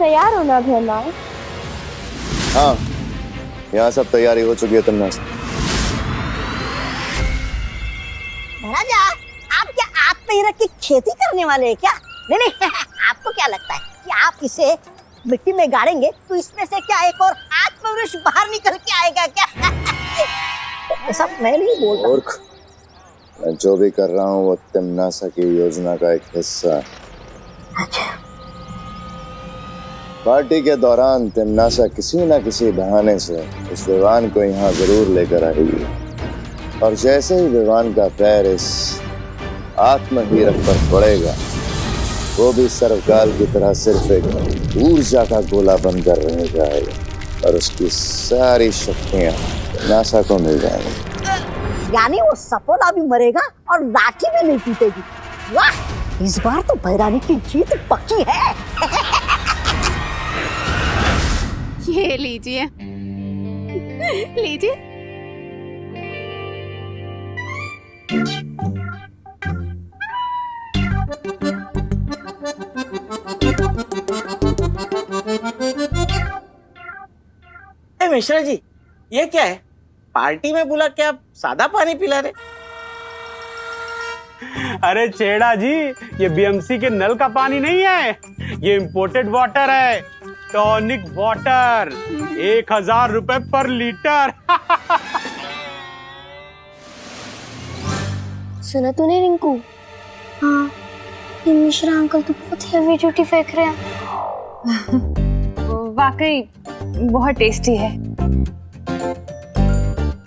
तैयार हो ना भैया? हाँ, यहाँ सब तैयारी हो चुकी है। तुमने महाराजा, आप क्या आग पे रख के खेती करने वाले हैं क्या? नहीं नहीं आपको क्या लगता है कि आप इसे मिट्टी में गाड़ेंगे तो इसमें से क्या एक और आत्मवृक्ष बाहर निकल के आएगा क्या? ऐसा मैं नहीं बोल रहा। मूर्ख, मैं जो भी कर रहा हूँ वो तिम्नासा की योजना का एक हिस्सा है। अच्छा। पार्टी के दौरान तिम्नासा किसी न किसी बहाने से उस विवान को यहाँ जरूर लेकर आएगी, और जैसे ही विवान का पैर इस आत्महीरक पर पड़ेगा, वो भी सर्वकाल की तरह सिर्फ एक ऊर्जा का गोला बनकर रह जाएगा और उसकी सारी शक्तियां नासा को मिल जाएंगी। यानी वो सपोला भी मरेगा और लाठी भी नहीं टूटेगी। वाह, इस बार तो भैरानी की जीत पक्की है। ये लीजिए लीजिए। मिश्रा जी, ये क्या है? पार्टी में बुला के आप सादा पानी पिला रहे? अरे छेड़ा जी, ये बीएमसी के नल का पानी नहीं है, ये इम्पोर्टेड वाटर है, टॉनिक वाटर। 1000 रुपए पर लीटर। सुना तूने रिंकू? हाँ, ये मिश्रा अंकल तो बहुत हैवी ड्यूटी फेंक रहे हैं। वाकई बहुत टेस्टी है।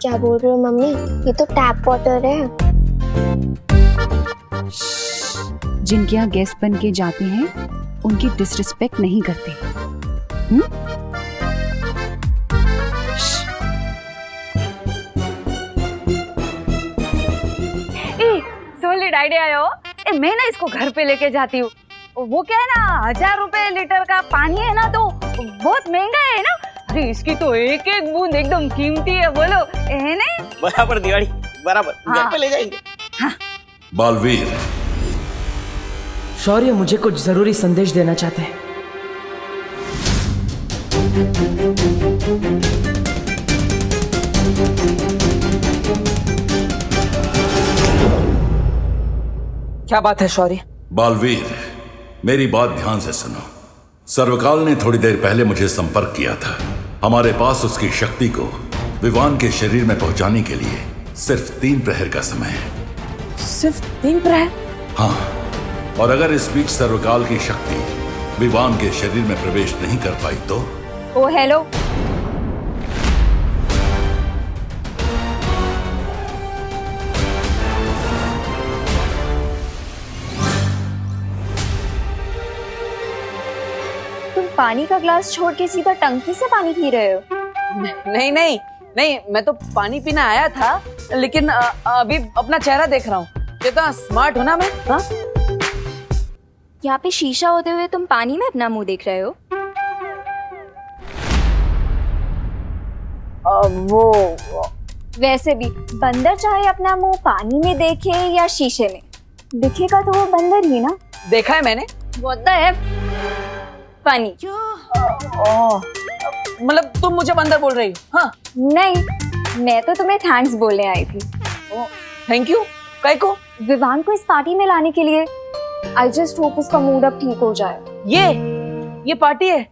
क्या बोल रहे हो मम्मी? ये तो टैप वाटर है। जिनके यहाँ गेस्ट बन के जाते हैं उनकी डिसरिस्पेक्ट नहीं करते। सॉलिड आइडिया हो। मैं ना इसको घर पे लेके जाती हूँ। वो क्या है ना, 1000 रुपए लीटर का पानी है ना, तो बहुत महंगा है ना। अरे इसकी तो एक एक बूंद एकदम कीमती है, बोलो है ना? बराबर दिवाली, बराबर। हाँ। घर पे ले जाएंगे। हाँ। बालवीर, शौर्य मुझे कुछ जरूरी संदेश देना चाहते हैं। क्या बात है शौर्य? बालवीर, मेरी बात ध्यान से सुनो। सर्वकाल ने थोड़ी देर पहले मुझे संपर्क किया था। हमारे पास उसकी शक्ति को विवान के शरीर में पहुंचाने के लिए सिर्फ 3 प्रहर का समय है। सिर्फ 3 प्रहर? हाँ, और अगर इस बीच सर्वकाल की शक्ति विवान के शरीर में प्रवेश नहीं कर पाई तो? ओ हेलो, तुम पानी का ग्लास छोड़ के सीधा टंकी से पानी पी रहे हो? नहीं नहीं नहीं, मैं तो पानी पीने आया था, लेकिन अभी अपना चेहरा देख रहा हूँ। कितना स्मार्ट हो ना मैं। हाँ? यहाँ पे शीशा होते हुए तुम पानी में अपना मुंह देख रहे हो? वो वैसे भी बंदर चाहे अपना मुंह पानी में देखे या शीशे में, दिखेगा तो वो बंदर ही ना। देखा है मैंने। What the F? पानी। मतलब तुम मुझे बंदर बोल रही हो? हाँ? नहीं, मैं तो तुम्हें थैंक्स बोलने आई थी। Thank you. काय को? विवान को इस पार्टी में लाने के लिए। आई जस्ट होप उसका मूड अब ठीक हो जाए। ये पार्टी है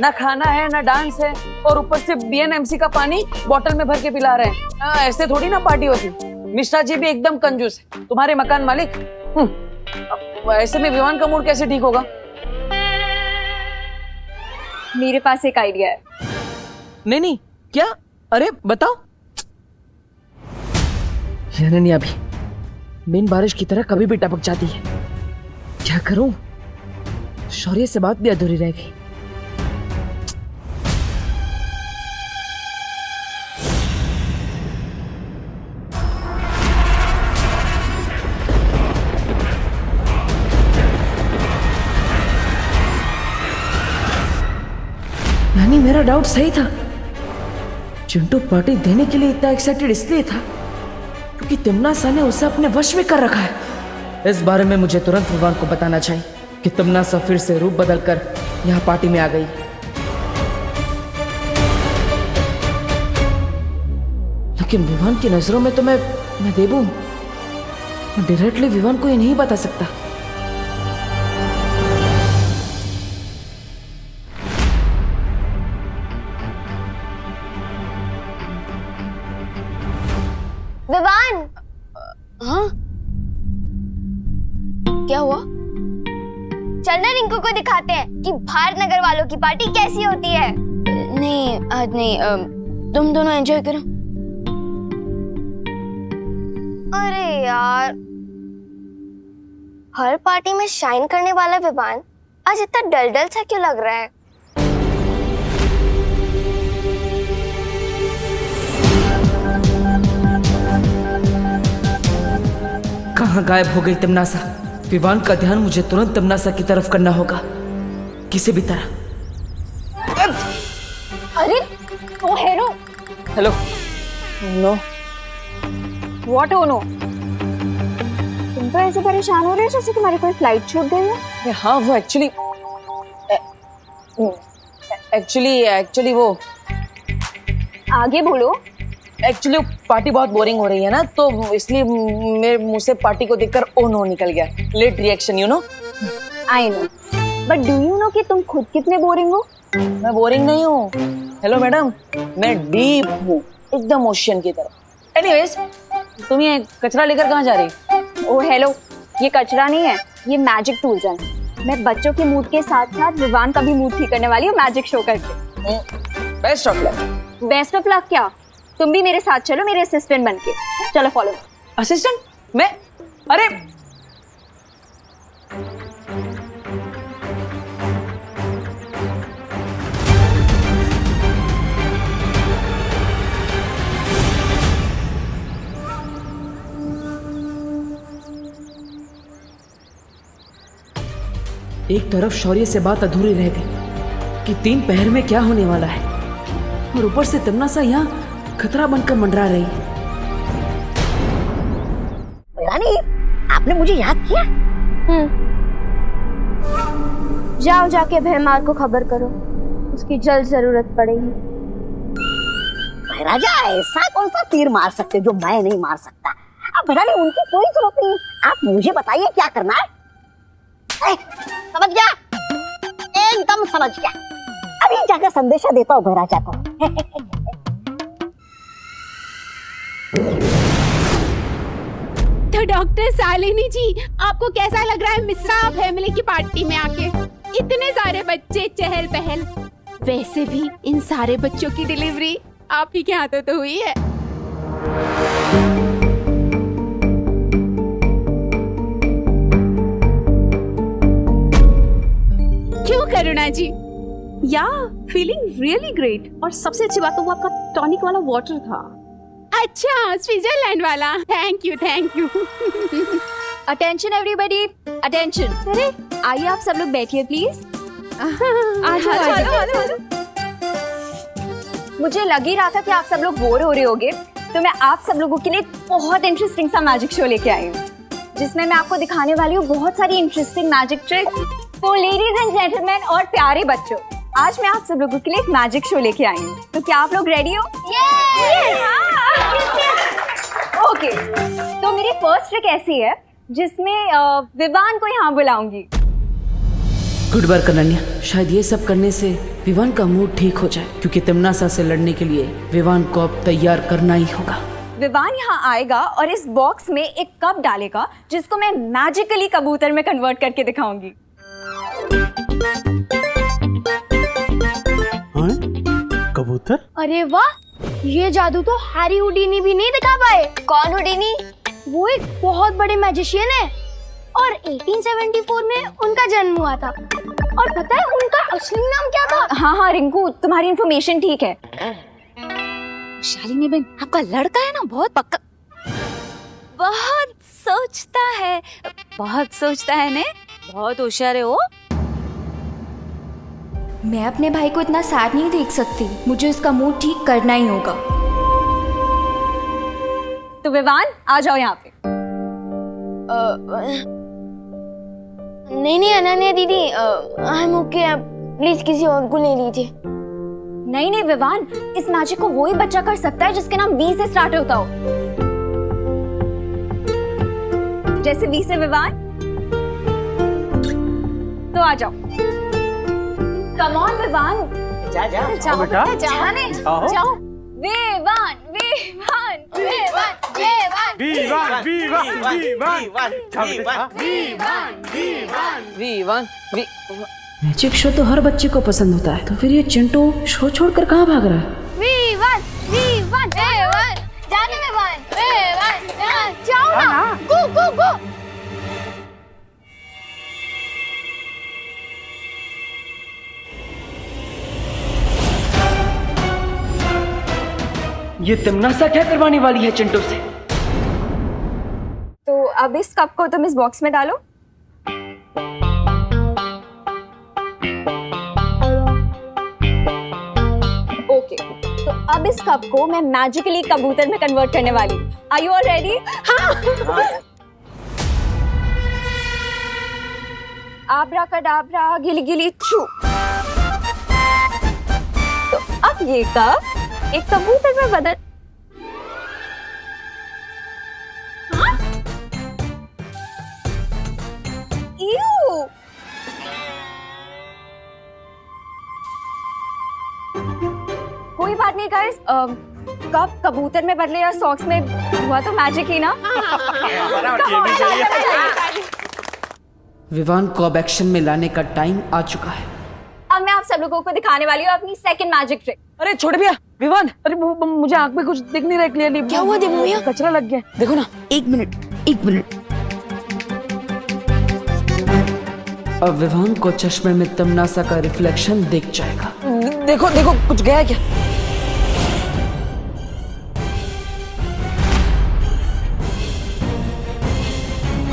ना, खाना है ना डांस है, और ऊपर से बीएनएमसी का पानी बोतल में भर के पिला रहे हैं। ऐसे थोड़ी ना पार्टी होती। मिश्रा जी भी एकदम कंजूस है, तुम्हारे मकान मालिक। ऐसे में विवान का मूड कैसे ठीक होगा? मेरे पास एक आइडिया है। नहीं, क्या? अरे बताओ। जननी अभी बिन बारिश की तरह कभी भी टपक जाती है। क्या करूं? शौर्य से बात भी अधूरी रह गई। यानी मेरा डाउट सही था। चिंटू पार्टी देने के लिए इतना एक्साइटेड इसलिए था क्योंकि तिम्नासा ने उसे अपने वश में कर रखा है। इस बारे में मुझे तुरंत विवान को बताना चाहिए कि तिम्नासा फिर से रूप बदलकर यहाँ पार्टी में आ गई। लेकिन विवान की नजरों में तो मैं देबू हूं। मैं डायरेक्टली विवान को ये नहीं बता सकता। विवान, हाँ, क्या हुआ? चलना रिंकू को दिखाते हैं कि भारत नगर वालों की पार्टी कैसी होती है। नहीं आज नहीं, तुम दोनों एंजॉय करो। अरे यार, हर पार्टी में शाइन करने वाला विवान आज इतना डल सा क्यों लग रहा है? कहाँ गायब हो गई तमन्नासा? विवान का ध्यान मुझे तुरंत तमन्नासा की तरफ करना होगा, किसी भी तरह। अरे ओ hero. Hello. No. What oh no? तुम तो ऐसे परेशान हो रहे हो जैसे तुम्हारी कोई फ्लाइट छूट गई है। हाँ, वो एक्चुअली वो आगे बोलो। एक्चुअली पार्टी बहुत बोरिंग हो रही है ना, तो इसलिए मेरे मुंह से पार्टी को देखकर ओ नो निकल गया। Late reaction, you know. I know, but do you know कि तुम खुद कितने बोरिंग हो? मैं बोरिंग नहीं हूँ। हेलो मैडम, मैं डीप हूँ, एकदम ओशियन की तरह। एनीवेज, तुम ये कचरा लेकर कहाँ जा रही? ओ हेलो, ये कचरा नहीं है, ये मैजिक टूल्स हैं। मैं बच्चों के मूड के साथ साथ विवान का भी मूड ठीक करने वाली हूँ मैजिक शो करके। Best of luck. Best of luck क्या? तुम भी मेरे साथ चलो, मेरे असिस्टेंट बनके। चलो फॉलो। असिस्टेंट? मैं? अरे एक तरफ शौर्य से बात अधूरी रह गई कि 3 पहर में क्या होने वाला है, और ऊपर से तमन्नासा यहाँ खतरा बनकर मंडरा रही। रानी, आपने मुझे याद किया? जाओ जाके भैमार को खबर करो, उसकी जल्द जरूरत पड़ेगी। राजा, ऐसा कौन सा तीर मार सकते जो मैं नहीं मार सकता? अब रानी, उनकी कोई जरूरत नहीं, आप मुझे बताइए क्या करना है। समझ गया? एकदम समझ गया। अभी जाकर संदेशा देता हूँ भैराजा को। तो डॉक्टर शालिनी जी, आपको कैसा लग रहा है मिश्रा फैमिली की पार्टी में आके? इतने सारे बच्चे, चहल पहल। वैसे भी इन सारे बच्चों की डिलीवरी आप ही के हाथों तो हुई है। क्यों करुणा जी? या फीलिंग रियली ग्रेट, और सबसे अच्छी बात तो वो आपका टॉनिक वाला वाटर था। अच्छा, स्विट्जरलैंड वाला। Thank you, thank you. Attention everybody, attention. अरे आइए आप सब लोग बैठिए प्लीज। मुझे लग ही रहा था कि आप सब लोग बोर हो रहे होगे, तो मैं आप सब लोगों के लिए बहुत इंटरेस्टिंग सा मैजिक शो लेके आई हूँ, जिसमें मैं आपको दिखाने वाली हूँ बहुत सारी इंटरेस्टिंग मैजिक ट्रिक्स। तो लेडीज एंड जेंटलमैन और प्यारे बच्चों, आज मैं आप सब लोगों के लिए एक मैजिक शो लेके आई हूँ। तो क्या आप लोग रेडी हो? ओके, तो मेरी फर्स्ट ट्रिक ऐसी है जिसमें विवान को यहाँ बुलाऊंगी। गुड वर्क अनन्या, शायद ये सब करने से विवान का मूड ठीक हो जाए, क्योंकि तमन्नासा से लड़ने के लिए विवान को अब तैयार करना ही होगा। विवान यहाँ आएगा और इस बॉक्स में एक कप डालेगा, जिसको मैं मैजिकली कबूतर में कन्वर्ट करके दिखाऊंगी। कबूतर? अरे वाह, ये जादू तो हैरी हुडीनी भी नहीं दिखा पाए। कौन हुडीनी? वो एक बहुत बड़े मैजिशियन है और 1874 में उनका जन्म हुआ था। और पता है उनका असली नाम क्या था? हाँ हाँ रिंकू, तुम्हारी इंफॉर्मेशन ठीक है। शालिनी बहन, आपका लड़का है ना बहुत पक्का, बहुत सोचता है ने, बहुत होशियार है वो। मैं अपने भाई को इतना सैड नहीं देख सकती, मुझे उसका मूड ठीक करना ही होगा। तो विवान आ जाओ यहाँ पे। नहीं अनन्या दीदी, आई एम ओके, प्लीज किसी और को ले लीजिए। नहीं नहीं विवान, इस मैजिक को वही बच्चा कर सकता है जिसके नाम वी से स्टार्ट होता हो। जैसे वी से विवान। तो आ जाओ। Come on Vivaan. जा जा जाओ बेटा। जाने आओ। जाओ। विवान विवान विवान विवान विवान विवान विवान वी1 मैजिक शो तो हर बच्चे को पसंद होता है, तो फिर ये चिंटू शो छोड़कर कहाँ भाग रहा है? विवान विवान विवान जाने विवान विवान जाओ ना। गो गो गो। ये तिमनासा क्या करवाने वाली है चिंटू से? तो अब इस कप को तुम इस बॉक्स में डालो। ओके, तो अब इस कप को मैं मैजिकली कबूतर में कन्वर्ट करने वाली हूँ। Are you all ready? हाँ। आब्राकाडाब्रा गिली गिली छू। तो अब ये कप एक कबूतर में बदल। हाँ? Ew! कोई बात नहीं गाइस, कब कबूतर में बदले या सॉक्स में हुआ तो मैजिक ही ना। विवान को अब एक्शन में लाने का टाइम आ चुका है। अब मैं आप सब लोगों को दिखाने वाली हूँ अपनी सेकंड मैजिक ट्रिक। अरे छोड़ भैया, विवान, अरे मुझे आंख में कुछ दिख नहीं रहा है क्लियरली। क्या हुआ देवू भैया? कचरा लग गया, देखो ना। एक मिनट। अब विवान को चश्मे में तमनासा का रिफ्लेक्शन दिख जाएगा। देखो देखो, कुछ गया क्या?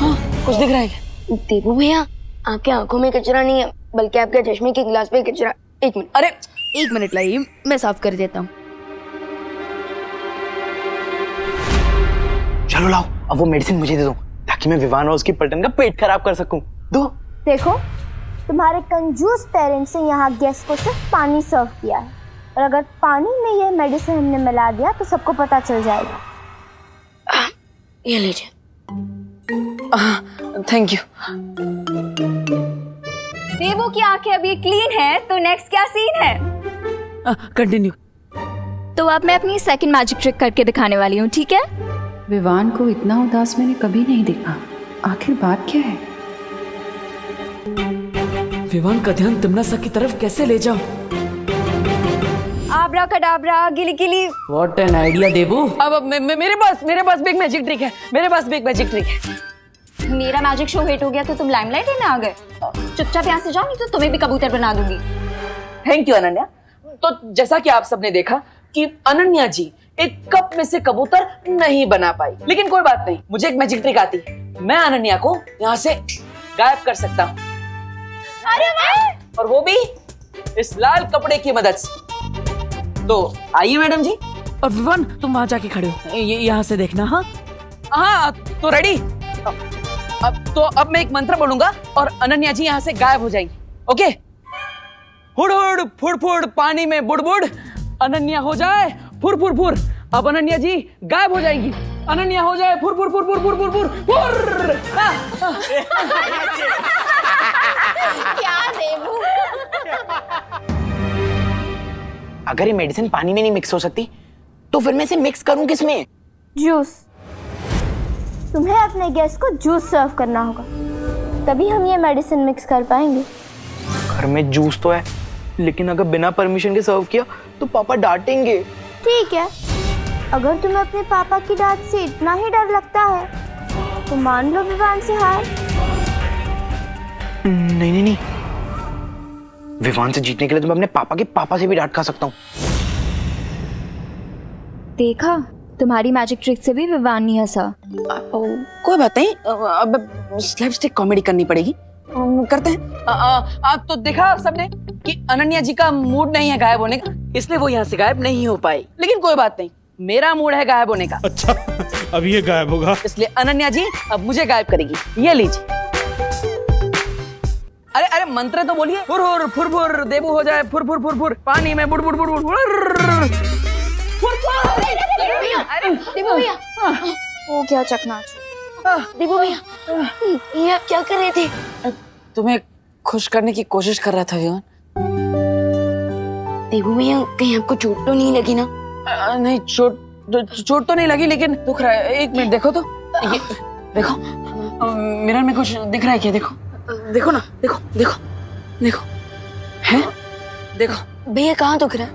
हाँ, कुछ दिख रहा है क्या? देवू भैया, आपके आंखों में कचरा नहीं है, बल्कि आपके चश्मे के गिलास पे कचरा। एक मिनट। अरे एक मिनट लाइए, मैं साफ कर देता हूँ। चलो लाओ, अब वो मेडिसिन मुझे दे दो ताकि मैं विवान और उसकी पलटन का पेट खराब कर सकूं। दो। देखो, तुम्हारे कंजूस पेरेंट्स ने यहाँ गेस्ट को सिर्फ पानी सर्व किया है, और अगर पानी में ये मेडिसिन हमने मिला दिया तो सबको पता चल जाएगा। ये लीजिए। Thank you. देवू की आंखें अभी क्लीन है, तो नेक्स्ट क्या सीन है? कंटिन्यू। तो अब मैं अपनी सेकंड मैजिक ट्रिक करके दिखाने वाली हूँ, ठीक है? विवान को इतना उदास मैंने कभी नहीं देखा। आखिर बात क्या है? विवान का ध्यान तमनासा की तरफ कैसे ले जाऊं? आब्राकाडाब्रा गिली गिली। What an idea, देवू। अब मेरे पास भी एक मैजिक ट्रिक है। मेरा मैजिक शो हिट हो गया तो तुम लाइमलाइट में आ गए। चुपचाप यहाँ से जाओ, नहीं तो तुम्हें भी कबूतर बना दूंगी। Thank you Ananya. तो जैसा कि आप सबने देखा कि अनन्या जी एक कप में से कबूतर नहीं बना पाई, लेकिन कोई बात नहीं, मुझे एक मैजिक ट्रिक आती है। मैं अनन्या को यहाँ से गायब कर सकता हूँ, और वो भी इस लाल कपड़े की मदद से। तो आइए मैडम जी। और विवान, तुम वहां जाके खड़े हो, यहाँ से देखना। हाँ, तो रेडी। अब मैं एक मंत्र बोलूंगा और अनन्या जी यहाँ से गायब हो जाएंगी। ओके? हुड़ हुड़ फुड़ फुड़ पानी में बुड़ बुड़, अनन्या हो जाए फुर फुर फुर। अब अनन्या जी गायब हो जाएंगी। अनन्या हो जाए फुर फुर फुर फुर फुर फुर फुर फुर। क्या देवू? अगर ये मेडिसिन पानी में नहीं मिक्स हो सकती तो फिर मैं इसे मिक्स करूं किसमें? जूस। तुम्हें अपने गेस्ट को जूस सर्व करना होगा, तभी हम ये मेडिसिन मिक्स कर पाएंगे। घर में जूस तो है, लेकिन अगर बिना परमिशन के सर्व किया तो पापा डांटेंगे। ठीक है, अगर तुम्हें अपने पापा की डांट से इतना ही डर लगता है तो मान लो विवान से हार। नहीं, विवान से जीतने के लिए तो मैं अपने पापा के पापा से भी डांट खा सकता हूँ। देखा, तुम्हारी मैजिक ट्रिक से भी विवान नहीं हंसा। कोई बात नहीं, अब स्लैपस्टिक कॉमेडी करनी पड़ेगी। करते हैं। आप तो देखा सबने कि अनन्या जी का मूड नहीं है गायब होने का, इसलिए वो यहाँ से गायब नहीं हो पाई। लेकिन कोई बात नहीं, मेरा मूड है गायब होने का। अच्छा, अब ये गायब होगा। इसलिए अनन्या जी अब मुझे गायब करेगी। ये लीजिए। अरे अरे मंत्र तो बोलिए। फुर फुर फुर फुर देबू हो जाए फुर फुर फुर फुर, पानी में बुड़ बुड़ बुड़ बुड़ बुड़। अरे देबू भैया, वो क्या चकनाचूर। देबू भैया, ये आप क्या कर रहे थे? तुम्हें खुश करने की कोशिश कर रहा था विवान। देबू भैया, कहीं आपको चोट तो नहीं लगी ना? नहीं, चोट तो नहीं लगी, लेकिन दुख रहा है। एक मिनट देखो तो, ये देखो मिरर में कुछ दिख रहा है क्या? देखो देखो ना, देखो देखो देखो, है देखो। भैया कहाँ दुख रहा है?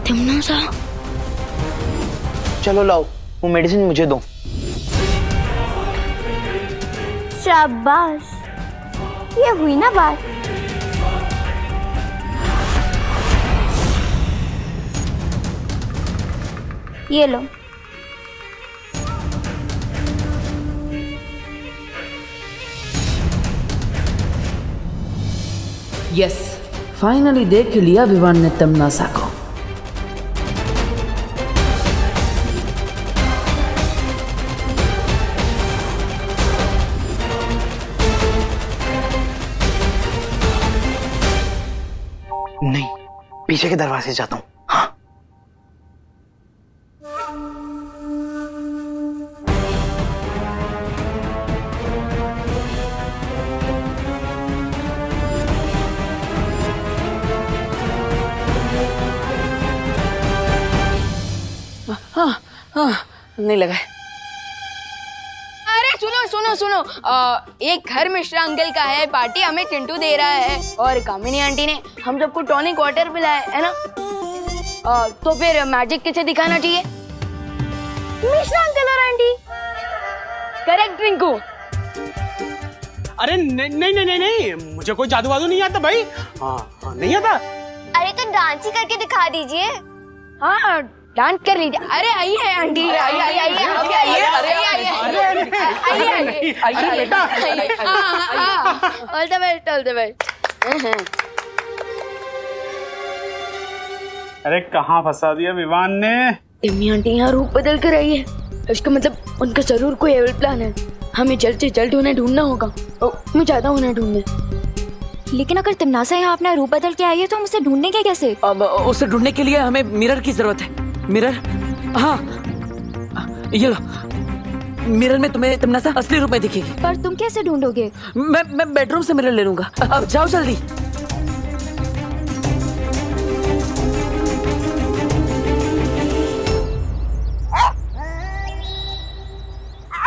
तुमने सा चलो लाओ वो मेडिसिन मुझे दो। शाबाश, ये हुई ना बात। ये लो। यस, फाइनली देख लिया विवान ने तमन्ना को। नहीं, पीछे के दरवाजे से जाता हूँ। हाँ। हाँ हाँ, नहीं लगा। अरे सुनो सुनो सुनो, एक घर मिश्रा अंकल का है, पार्टी हमें चिंटू दे रहा है और कामिनी आंटी ने हम सबको टॉनिक वाटर पिलाया है ना। तो फिर मैजिक किसे दिखाना चाहिए? मिश्रा अंकल और आंटी। करेक्ट रिंकू। अरे नहीं नहीं नहीं नहीं, मुझे कोई जादू वादू नहीं आता भाई। हाँ नहीं आता। अरे तो डांस ही करके दिखा दीजिए। हाँ डांस कर लीजिए। अरे आइए आंटी, आइए आइए आइए आइए बेटा। All the best, all the best. अरे कहाँ फंसा दिया विवान ने। टिम्मी आंटी यहाँ रूप बदल कर आई है, इसका मतलब उनका जरूर कोई एविल प्लान है। हमें जल्द से जल्द उन्हें ढूंढना होगा। मैं चाहता हूँ उन्हें ढूंढने। लेकिन अगर तिमनासा यहाँ अपना रूप बदल के आई है तो हम उसे ढूंढने के कैसे? अब उसे ढूंढने के लिए हमें मिरर की जरूरत है। मिरर, हाँ ये लो। मिरर में तुम्हें तमन्ना असली रूप में दिखेगी। पर तुम कैसे ढूंढोगे? मैं बेडरूम से मिरर ले लूंगा। अब जाओ जल्दी।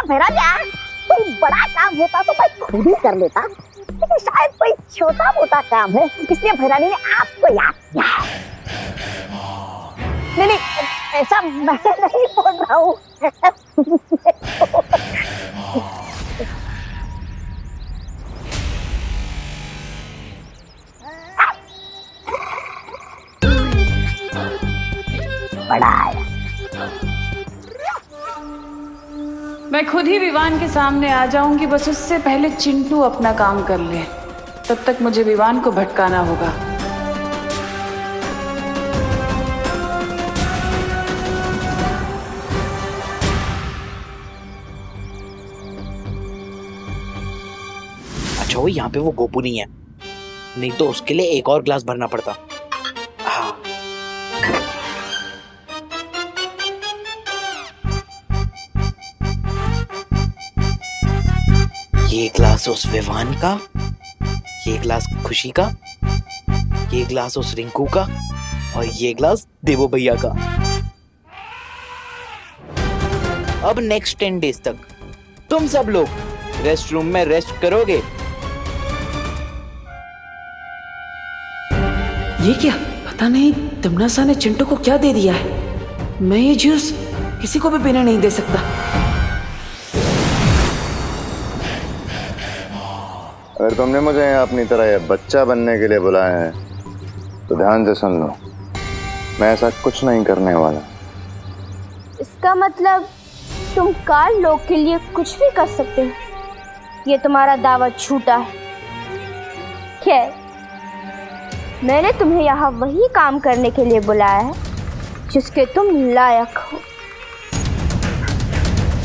भैराजा, कोई बड़ा काम होता तो मैं खुद ही कर लेता, लेकिन शायद कोई छोटा मोटा काम है इसलिए भैरानी ने आपको याद किया। नहीं नहीं, ऐसा मैं नहीं बोल रहा हूँ। बड़ा है। मैं खुद ही विवान के सामने आ जाऊंगी, बस उससे पहले चिंटू अपना काम कर ले। तब तक मुझे विवान को भटकाना होगा। अच्छा वो यहाँ पे वो गोपू नहीं है, नहीं तो उसके लिए एक और ग्लास भरना पड़ता। हाँ ये ग्लास उस विवान का, ये ग्लास खुशी का, ये ग्लास उस रिंकू का और ये ग्लास देवो भैया का। अब नेक्स्ट 10 डेज तक तुम सब लोग रेस्ट रूम में रेस्ट करोगे। ये क्या, पता नहीं तमन्ना ने चिंटू को क्या दे दिया है। मैं ये जूस किसी को भी पीने नहीं दे सकता। अगर तुमने मुझे यहाँ अपनी तरह बच्चा बनने के लिए बुलाया है तो ध्यान से सुन लो, मैं ऐसा कुछ नहीं करने वाला। इसका मतलब तुम काल लोग के लिए कुछ भी कर सकते हो। ये तुम्हारा दावा झूठा है। खैर, मैंने तुम्हें यहाँ वही काम करने के लिए बुलाया है जिसके तुम लायक हो।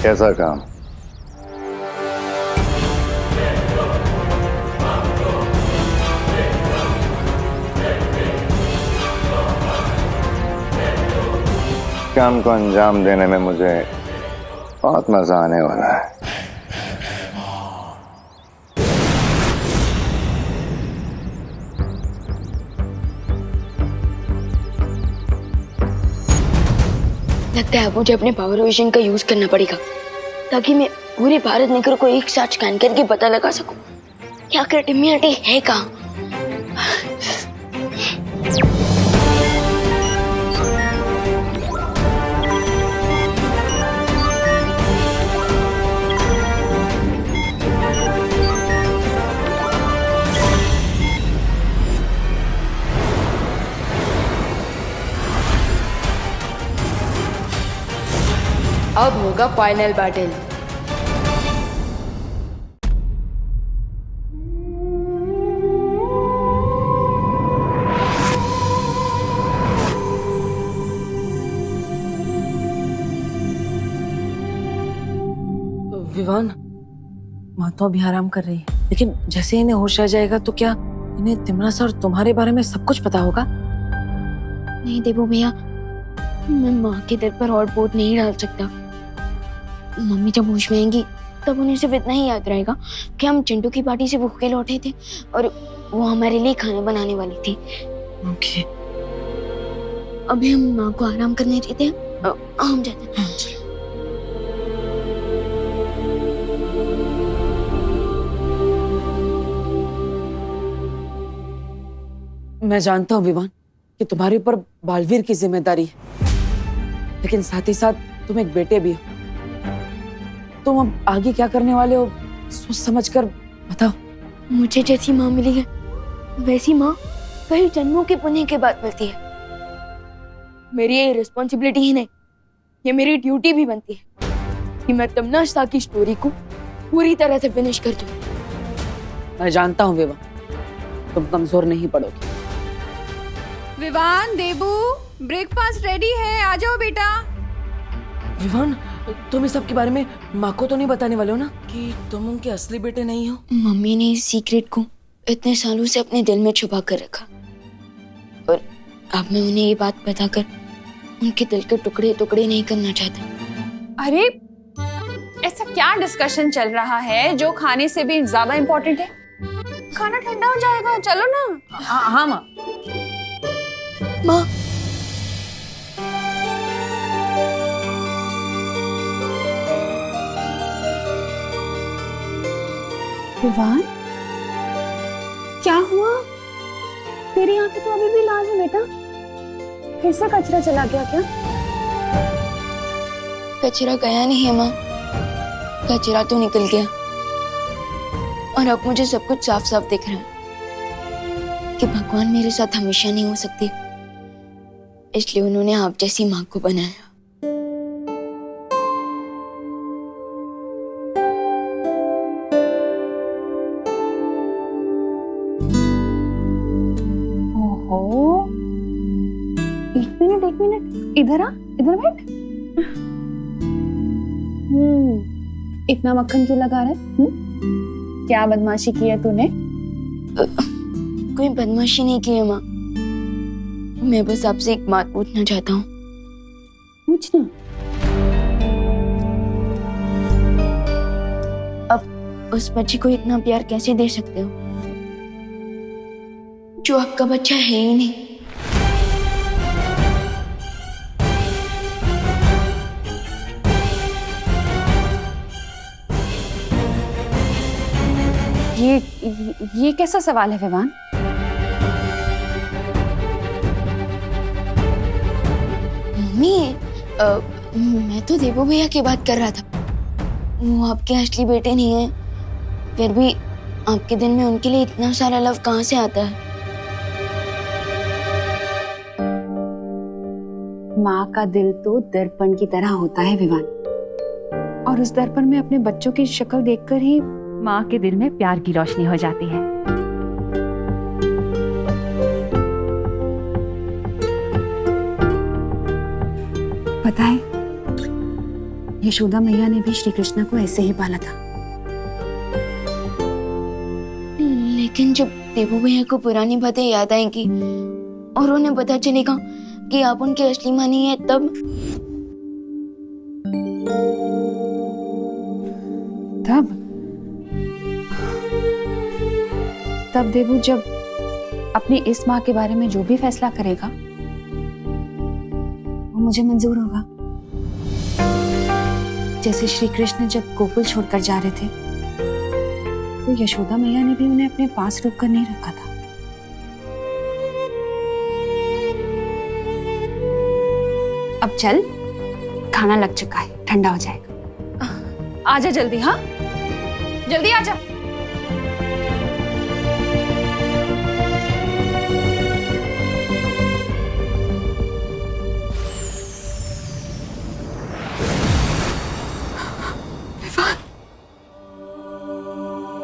कैसा काम? काम को अंजाम देने में मुझे बहुत मजा आने वाला है। लगता है अब मुझे अपने पावर विजन का यूज करना पड़ेगा ताकि मैं पूरे भारत नगर को एक साथ स्कैन करके पता लगा सकूं कि आखिर टिम्मी आंटी है कहाँ। अब होगा फाइनल बैटल। विवान, माँ तो अभी आराम कर रही है, लेकिन जैसे इन्हें होश आ जाएगा तो क्या इन्हें तिमरा सर तुम्हारे बारे में सब कुछ पता होगा? नहीं देवो भैया, मैं माँ के दिल पर और बोझ नहीं डाल सकता। मम्मी जब होश में आएंगी तब उन्हें सिर्फ इतना ही याद रहेगा कि हम चिंटू की पार्टी से भूखे लौटे थे और वो हमारे लिए खाना बनाने वाली थी। ओके। अभी हम माँ को आराम करने देते हैं, हम जाते हैं। मैं जानता हूँ विवान कि तुम्हारे ऊपर बालवीर की जिम्मेदारी है, लेकिन साथ ही साथ तुम एक बेटे भी हो। तुम अब आगे क्या करने वाले हो सोच समझ कर बताओ। मुझे जैसी माँ मिली है वैसी माँ कई जन्मों के पुण्य के बाद मिलती है। मेरी ये रिस्पॉन्सिबिलिटी ही नहीं, ये मेरी ड्यूटी भी बनती है कि मैं तमन्ना शाह की स्टोरी को पूरी तरह से फिनिश कर दूं। मैं जानता हूँ विवान, तुम कमजोर नहीं पड़ोगी। विवान, देबू, ब्रेकफास्ट रेडी है, आ जाओ बेटा। विवान, तुम इस सब के बारे में माँ को तो नहीं बताने वाले हो ना कि तुम उनके असली बेटे नहीं हो? मम्मी ने इस सीक्रेट को इतने सालों से अपने दिल में छुपा कर रखा और अब मैं उन्हें ये बात बताकर उनके दिल के टुकड़े टुकड़े नहीं करना चाहता। अरे ऐसा क्या डिस्कशन चल रहा है जो खाने से भी ज्यादा इम्पोर्टेंट है? खाना ठंडा हो जाएगा, चलो ना। हाँ माँ। माँ, विवान, क्या हुआ? तेरी आंखें तो अभी भी लाल है बेटा, फिर से कचरा चला गया क्या? कचरा गया नहीं है माँ, कचरा तो निकल गया और अब मुझे सब कुछ साफ साफ दिख रहा है कि भगवान मेरे साथ हमेशा नहीं हो सकते, इसलिए उन्होंने आप जैसी माँ को बनाया। ओहो, एक मिनट, इधर आ, इधर बैठ। इतना मक्खन क्यों लगा रहा है? क्या बदमाशी की है तूने? कोई बदमाशी नहीं की है माँ, मैं बस आपसे एक बात पूछना चाहता हूँ। पूछना? अब उस बच्चे को इतना प्यार कैसे दे सकते हो जो आपका बच्चा है ही नहीं? ये कैसा सवाल है विवान? मम्मी, मैं तो देवो भैया की बात कर रहा था। वो आपके असली बेटे नहीं है, फिर भी आपके दिल में उनके लिए इतना सारा लव कहाँ से आता है? माँ का दिल तो दर्पण की तरह होता है विवान, और उस दर्पण में अपने बच्चों की शक्ल देखकर ही माँ के दिल में प्यार की रोशनी हो जाती है। पता है, यशोदा मैया ने भी श्री कृष्ण को ऐसे ही पाला था। लेकिन जब देवू भैया को पुरानी बातें याद आएंगी और उन्हें पता चलेगा कि आप उनकी असली माँ नहीं है, तब देवू जब अपनी इस माँ के बारे में जो भी फैसला करेगा वो मुझे मंजूर होगा। जैसे श्री कृष्ण जब गोकुल छोड़कर जा रहे थे तो यशोदा मैया ने भी उन्हें अपने पास रोक कर नहीं रखा था। अब चल, खाना लग चुका है, ठंडा हो जाएगा। आजा जल्दी। हाँ जल्दी आजा।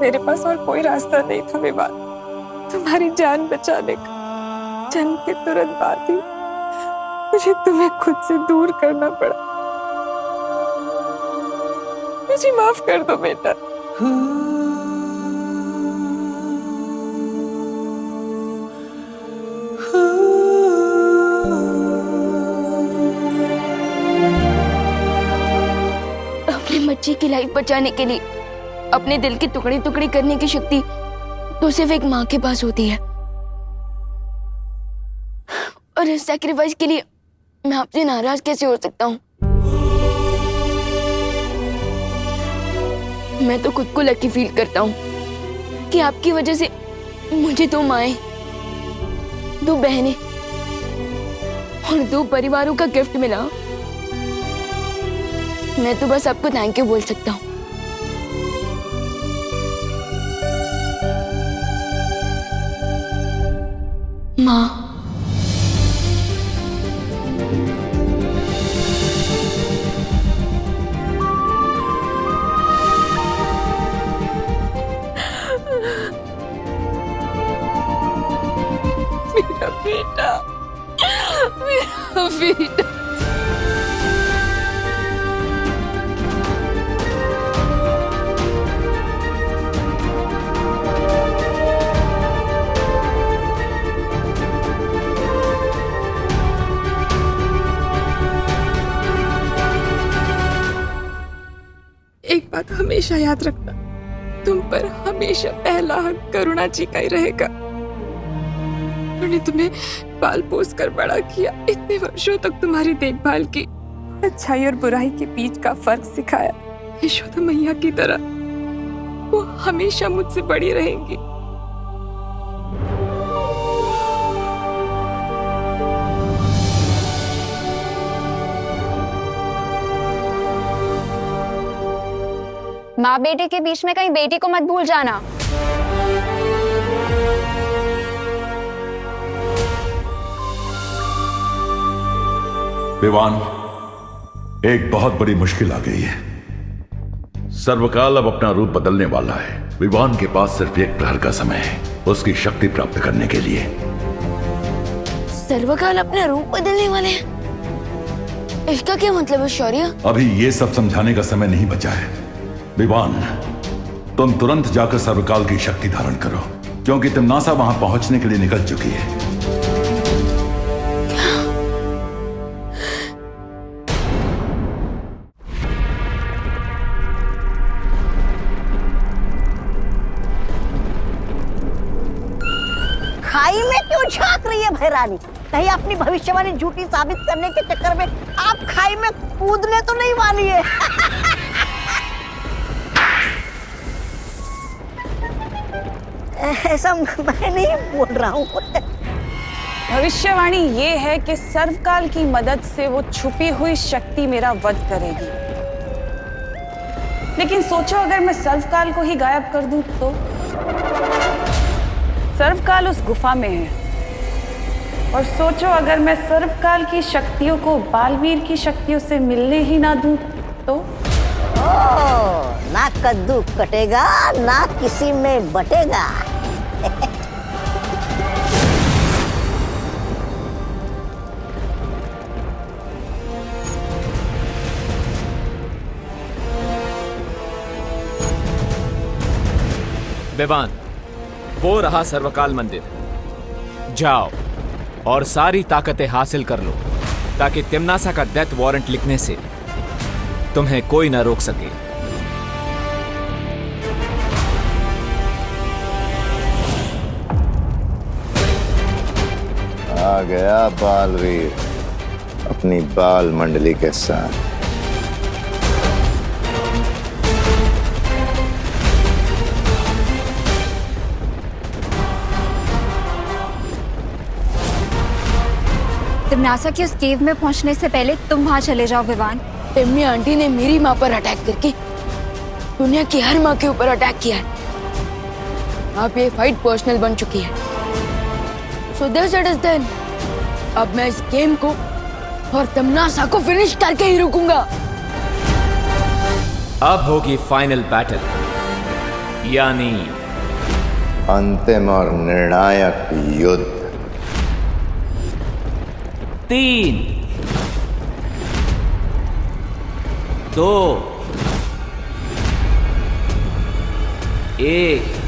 मेरे पास और कोई रास्ता नहीं था विवान, तुम्हारी जान बचाने का। जन्म के तुरंत बाद ही मुझे तुम्हें खुद से दूर करना पड़ा। मुझे माफ कर दो बेटा। अपने बच्चे की लाइफ बचाने के लिए अपने दिल की टुकड़ी टुकड़ी करने की शक्ति तो सिर्फ एक माँ के पास होती है, और इस सैक्रिफाइस के लिए मैं आपसे नाराज कैसे हो सकता हूँ? मैं तो खुद को लकी फील करता हूँ कि आपकी वजह से मुझे 2 माएं, 2 बहनें और 2 परिवारों का गिफ्ट मिला। मैं तो बस आपको थैंक यू बोल सकता हूँ। माँ, मेरा बेटा, मेरा बेटा। एक बात हमेशा याद रखना, तुम पर हमेशा पहला हक करुणा जी का ही रहेगा। उन्होंने तुम्हें पाल पोस कर बड़ा किया, इतने वर्षों तक तुम्हारी देखभाल की, अच्छाई और बुराई के बीच का फर्क सिखाया। यशोदा मैया की तरह वो हमेशा मुझसे बड़ी रहेंगी। माँ बेटे के बीच में कहीं बेटी को मत भूल जाना। विवान, एक बहुत बड़ी मुश्किल आ गई है। सर्वकाल अब अपना रूप बदलने वाला है। विवान के पास सिर्फ 1 प्रहर का समय है उसकी शक्ति प्राप्त करने के लिए। सर्वकाल अपना रूप बदलने वाले हैं? इसका क्या मतलब है शौर्य? अभी ये सब समझाने का समय नहीं बचा है। विवान, तुम तुरंत जाकर सर्वकाल की शक्ति धारण करो, क्योंकि तिम्नासा वहां पहुंचने के लिए निकल चुकी है। खाई में क्यों झांक रही है भैरानी? कहीं अपनी भविष्यवाणी झूठी साबित करने के चक्कर में आप खाई में कूदने तो नहीं वाली है? ऐसा मैं नहीं बोल रहा हूँ। भविष्यवाणी ये है कि सर्वकाल की मदद से वो छुपी हुई शक्ति मेरा वध करेगी। लेकिन सोचो अगर मैं सर्वकाल को ही गायब कर दूं तो? सर्वकाल उस गुफा में है, और सोचो अगर मैं सर्वकाल की शक्तियों को बालवीर की शक्तियों से मिलने ही ना दूं तो? ना कद्दू कटेगा ना किसी में बटेगा। विवान, वो रहा सर्वकाल मंदिर। जाओ और सारी ताकतें हासिल कर लो ताकि तिम्नासा का डेथ वारंट लिखने से तुम्हें कोई ना रोक सके। आ गया बालवीर अपनी बाल मंडली के साथ। तिम्नासा की उस केव में पहुंचने से पहले तुम वहां चले जाओ विवान। टिम्मी आंटी ने मेरी माँ पर अटैक करके दुनिया की हर माँ के ऊपर अटैक किया है। अब ये फाइट पर्सनल बन चुकी है। So this it is then. अब मैं इस गेम को और तिम्नासा को फिनिश करके ही रुकूंगा। अब होगी फाइनल बैटल, यानी अंतिम और निर्णायक युद्ध। 3, 2, 1।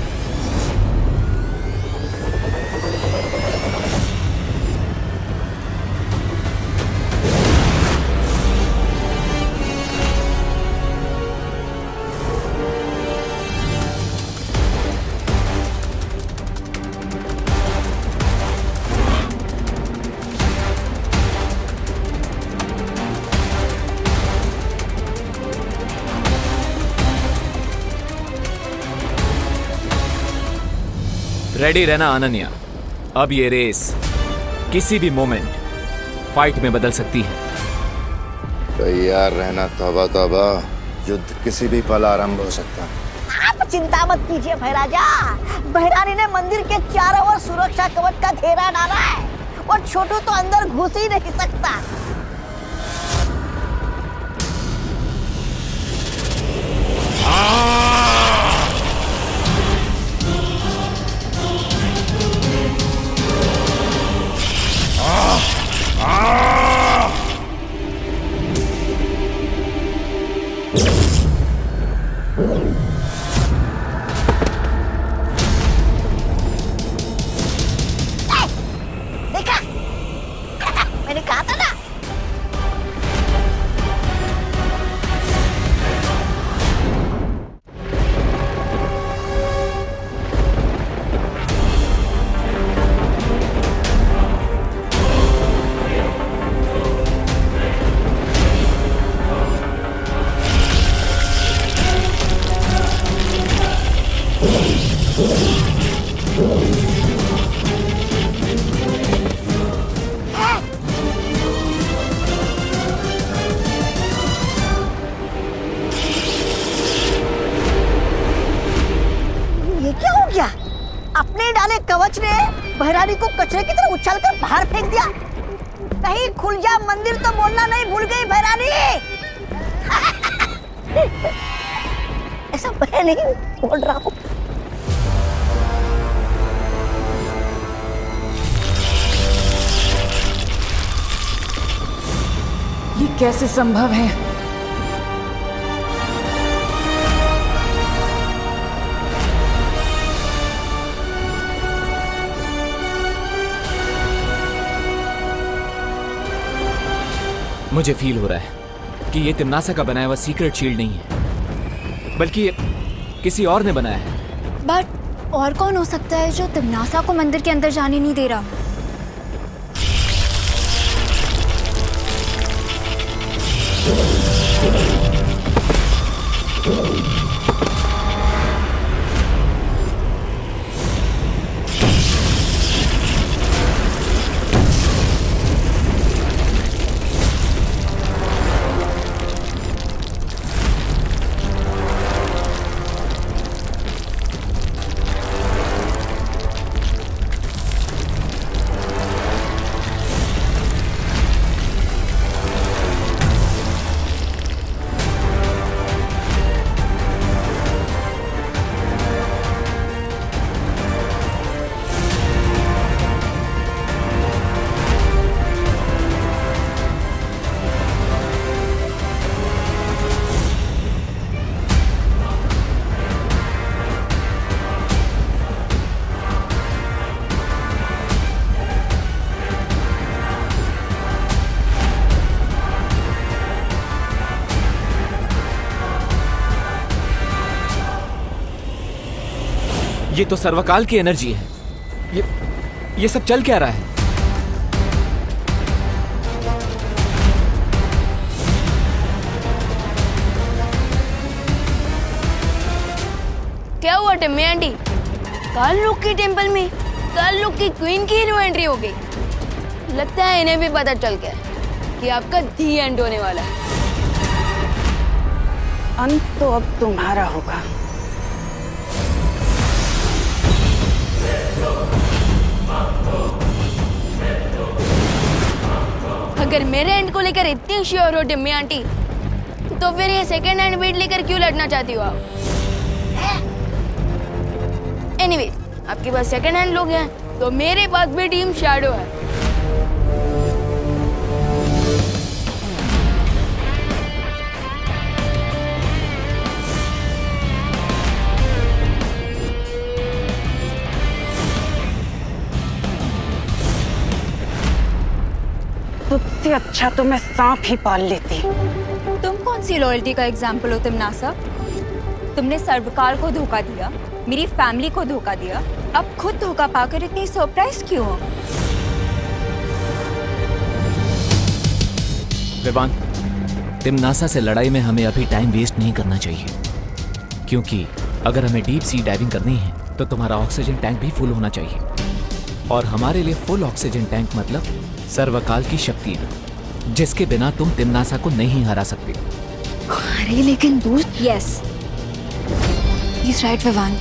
रेडी रहना अनन्या, अब ये रेस किसी भी मोमेंट फाइट में बदल सकती है। तैयार रहना तौबा तौबा, युद्ध किसी भी पल आरंभ हो सकता है। आप चिंता मत कीजिए भैराजा। बहरानी ने मंदिर के चारों ओर सुरक्षा कवच का घेरा डाला है और छोटू तो अंदर घुस ही नहीं सकता। देखा मैंने कहा था ना। ये क्या हो गया? अपने डाले कवच ने बहरानी को कचरे की तरह उछालकर बाहर फेंक दिया। कहीं खुल जा मंदिर तो बोलना नहीं भूल गई बहरानी। ऐसा मैं नहीं बोल रहा हूँ। ये कैसे संभव है? मुझे फील हो रहा है कि ये तिम्नासा का बनाया हुआ सीक्रेट शील्ड नहीं है, बल्कि ये किसी और ने बनाया है। बट और कौन हो सकता है जो तिम्नासा को मंदिर के अंदर जाने नहीं दे रहा? ये तो सर्वकाल की एनर्जी है। ये सब चल क्या रहा है? क्या हुआ टिम्मी आंटी? काल लोक के टेंपल में काल लोक की क्वीन की न्यू एंट्री हो गई। लगता है इन्हें भी पता चल गया कि आपका दी एंड होने वाला है। अंत तो अब तुम्हारा होगा। अगर मेरे एंड को लेकर इतनी श्योर हो टिम्मी आंटी, तो फिर ये सेकंड हैंड बीट लेकर क्यों लड़ना चाहती हो आप? एनीवेज, आपके पास सेकंड हैंड लोग हैं, तो मेरे पास भी टीम शैडो है। तुझसे अच्छा तो मैं सांप ही पाल लेती। तुम कौन सी लॉयल्टी का एग्जाम्पल हो तिम्नासा? तुमने सर्वकाल को धोखा दिया, मेरी फैमिली को धोखा दिया, अब खुद धोखा पाकर इतनी सरप्राइज क्यों हो? विवान, तिम्नासा से लड़ाई में हमें अभी टाइम वेस्ट नहीं करना चाहिए, क्योंकि अगर हमें डीप सी डाइविंग करनी है तो तुम्हारा ऑक्सीजन टैंक भी फुल होना चाहिए, और हमारे लिए फुल ऑक्सीजन टैंक मतलब सर्वकाल की शक्ति, जिसके बिना तुम तिम्नासा को नहीं हरा सकते। अरे लेकिन दोस्त, यस, राइट विवान,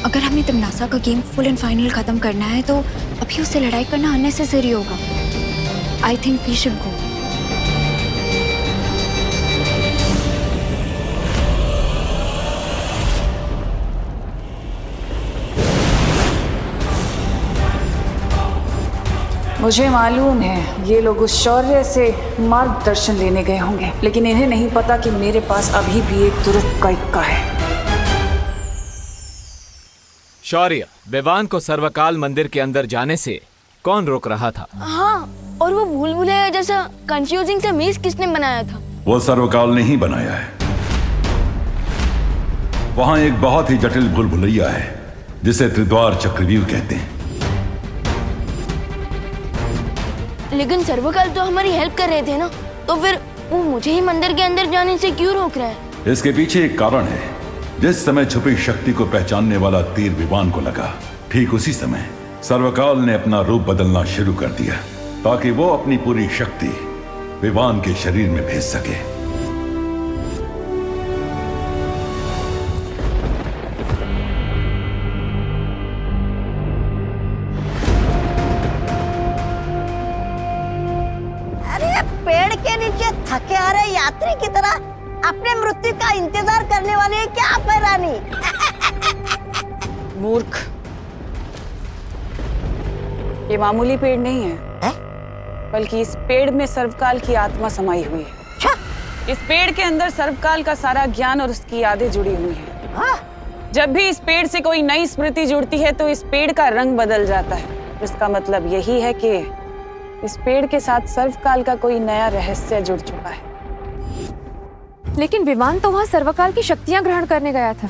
अगर हमें तिम्नासा का गेम फुल एंड फाइनल खत्म करना है तो अभी उससे लड़ाई करना अननेसेसरी होगा। I think we should go. मुझे मालूम है ये लोग उस शौर्य से मार्गदर्शन लेने गए होंगे, लेकिन इन्हें नहीं पता कि मेरे पास अभी भी एक तुरंत का इक्का है। शौर्य, विवान को सर्वकाल मंदिर के अंदर जाने से कौन रोक रहा था? हाँ, और वो भूल भुलैया जैसा कंफ्यूजिंग सा मेज किसने बनाया था? वो सर्वकाल ने ही बनाया है। वहां एक बहुत ही जटिल भूल भुलैया है जिसे त्रिद्वार चक्रव्यूह कहते हैं। लेकिन सर्वकाल तो हमारी हेल्प कर रहे थे ना, तो फिर वो मुझे ही मंदिर के अंदर जाने से क्यों रोक रहा है? इसके पीछे एक कारण है। जिस समय छुपी शक्ति को पहचानने वाला तीर विवान को लगा, ठीक उसी समय सर्वकाल ने अपना रूप बदलना शुरू कर दिया ताकि वो अपनी पूरी शक्ति विवान के शरीर में भेज सके। अरे पेड़ के नीचे थके आ रहे यात्री की तरह अपने मृत्यु का इंतजार करने वाले हैं क्या आप, रानी? मूर्ख, ये मामूली पेड़ नहीं है, बल्कि इस पेड़ में सर्वकाल की आत्मा समाई हुई है। इस पेड़ के अंदर सर्वकाल का सारा ज्ञान और उसकी यादें जुड़ी हुई हैं। जब भी इस पेड़ से कोई नई स्मृति जुड़ती है तो इस पेड़ का रंग बदल जाता है। इसका मतलब यही है कि इस पेड़ के साथ सर्वकाल का कोई नया रहस्य जुड़ चुका है। लेकिन विवान तो वहाँ सर्वकाल की शक्तियाँ ग्रहण करने गया था,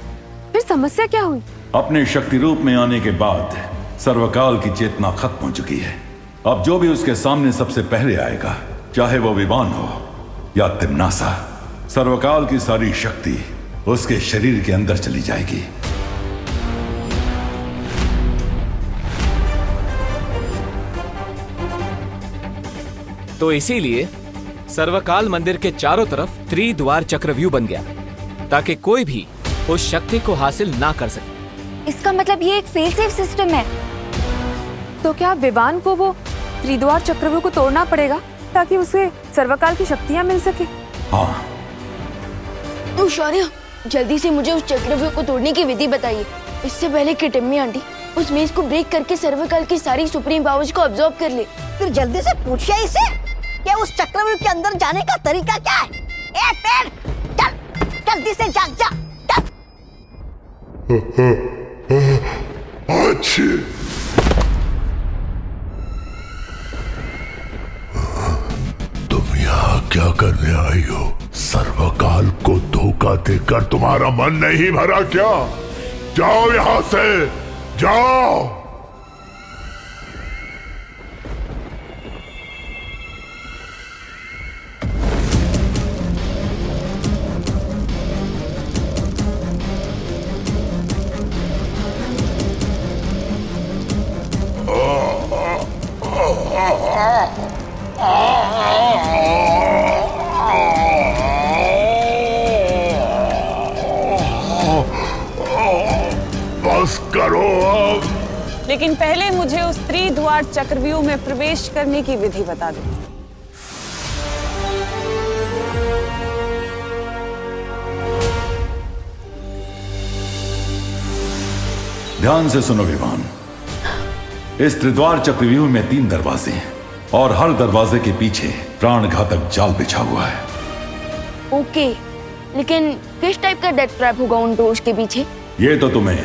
फिर समस्या क्या हुई? अपने शक्ति रूप में आने के बाद सर्वकाल की चेतना खत्म हो चुकी है। अब जो भी उसके सामने सबसे पहले आएगा, चाहे वो विवान हो या तिम्नासा, सर्वकाल की सारी शक्ति उसके शरीर के अंदर चली जाएगी। तो इसीलिए सर्वकाल मंदिर के चारों तरफ त्रिद्वार चक्रव्यूह बन गया ताकि कोई भी उस शक्ति को हासिल ना कर सके। इसका मतलब ये एक फेल सेफ सिस्टम है। तो क्या विवान को वो त्रिद्वार चक्रव्यूह को तोड़ना पड़ेगा ताकि उसे सर्वकाल की शक्तियाँ मिल सके? हाँ। तो शौर्य, जल्दी से मुझे उस चक्रव्यूह को तोड़ने की विधि बताइए, इससे पहले कि टिम्मी आंटी उस मेज को ब्रेक करके सर्वकाल की सारी सुप्रीम पावर्स को अब्सॉर्ब कर ले। फिर जल्दी से पूछिए इसे कि उस चक्रव्यूह के अंदर जाने का तरीका क्या है। ए पेड़, चल जल्दी से जा जा चल। तुम यहाँ क्या करने आई हो? सर्वकाल को धोखा देकर तुम्हारा मन नहीं भरा क्या? जाओ यहाँ से, जाओ। बस करो अब। लेकिन पहले मुझे उस त्रिद्वार चक्रव्यूह में प्रवेश करने की विधि बता दो। ध्यान से सुनो विवान। इस त्रिद्वार चक्रव्यूह में 3 दरवाजे हैं और हर दरवाजे के पीछे प्राणघातक जाल बिछा हुआ है। ओके, लेकिन किस टाइप का डेथ ट्रैप होगा उन डोर्स के पीछे? ये तो तुम्हें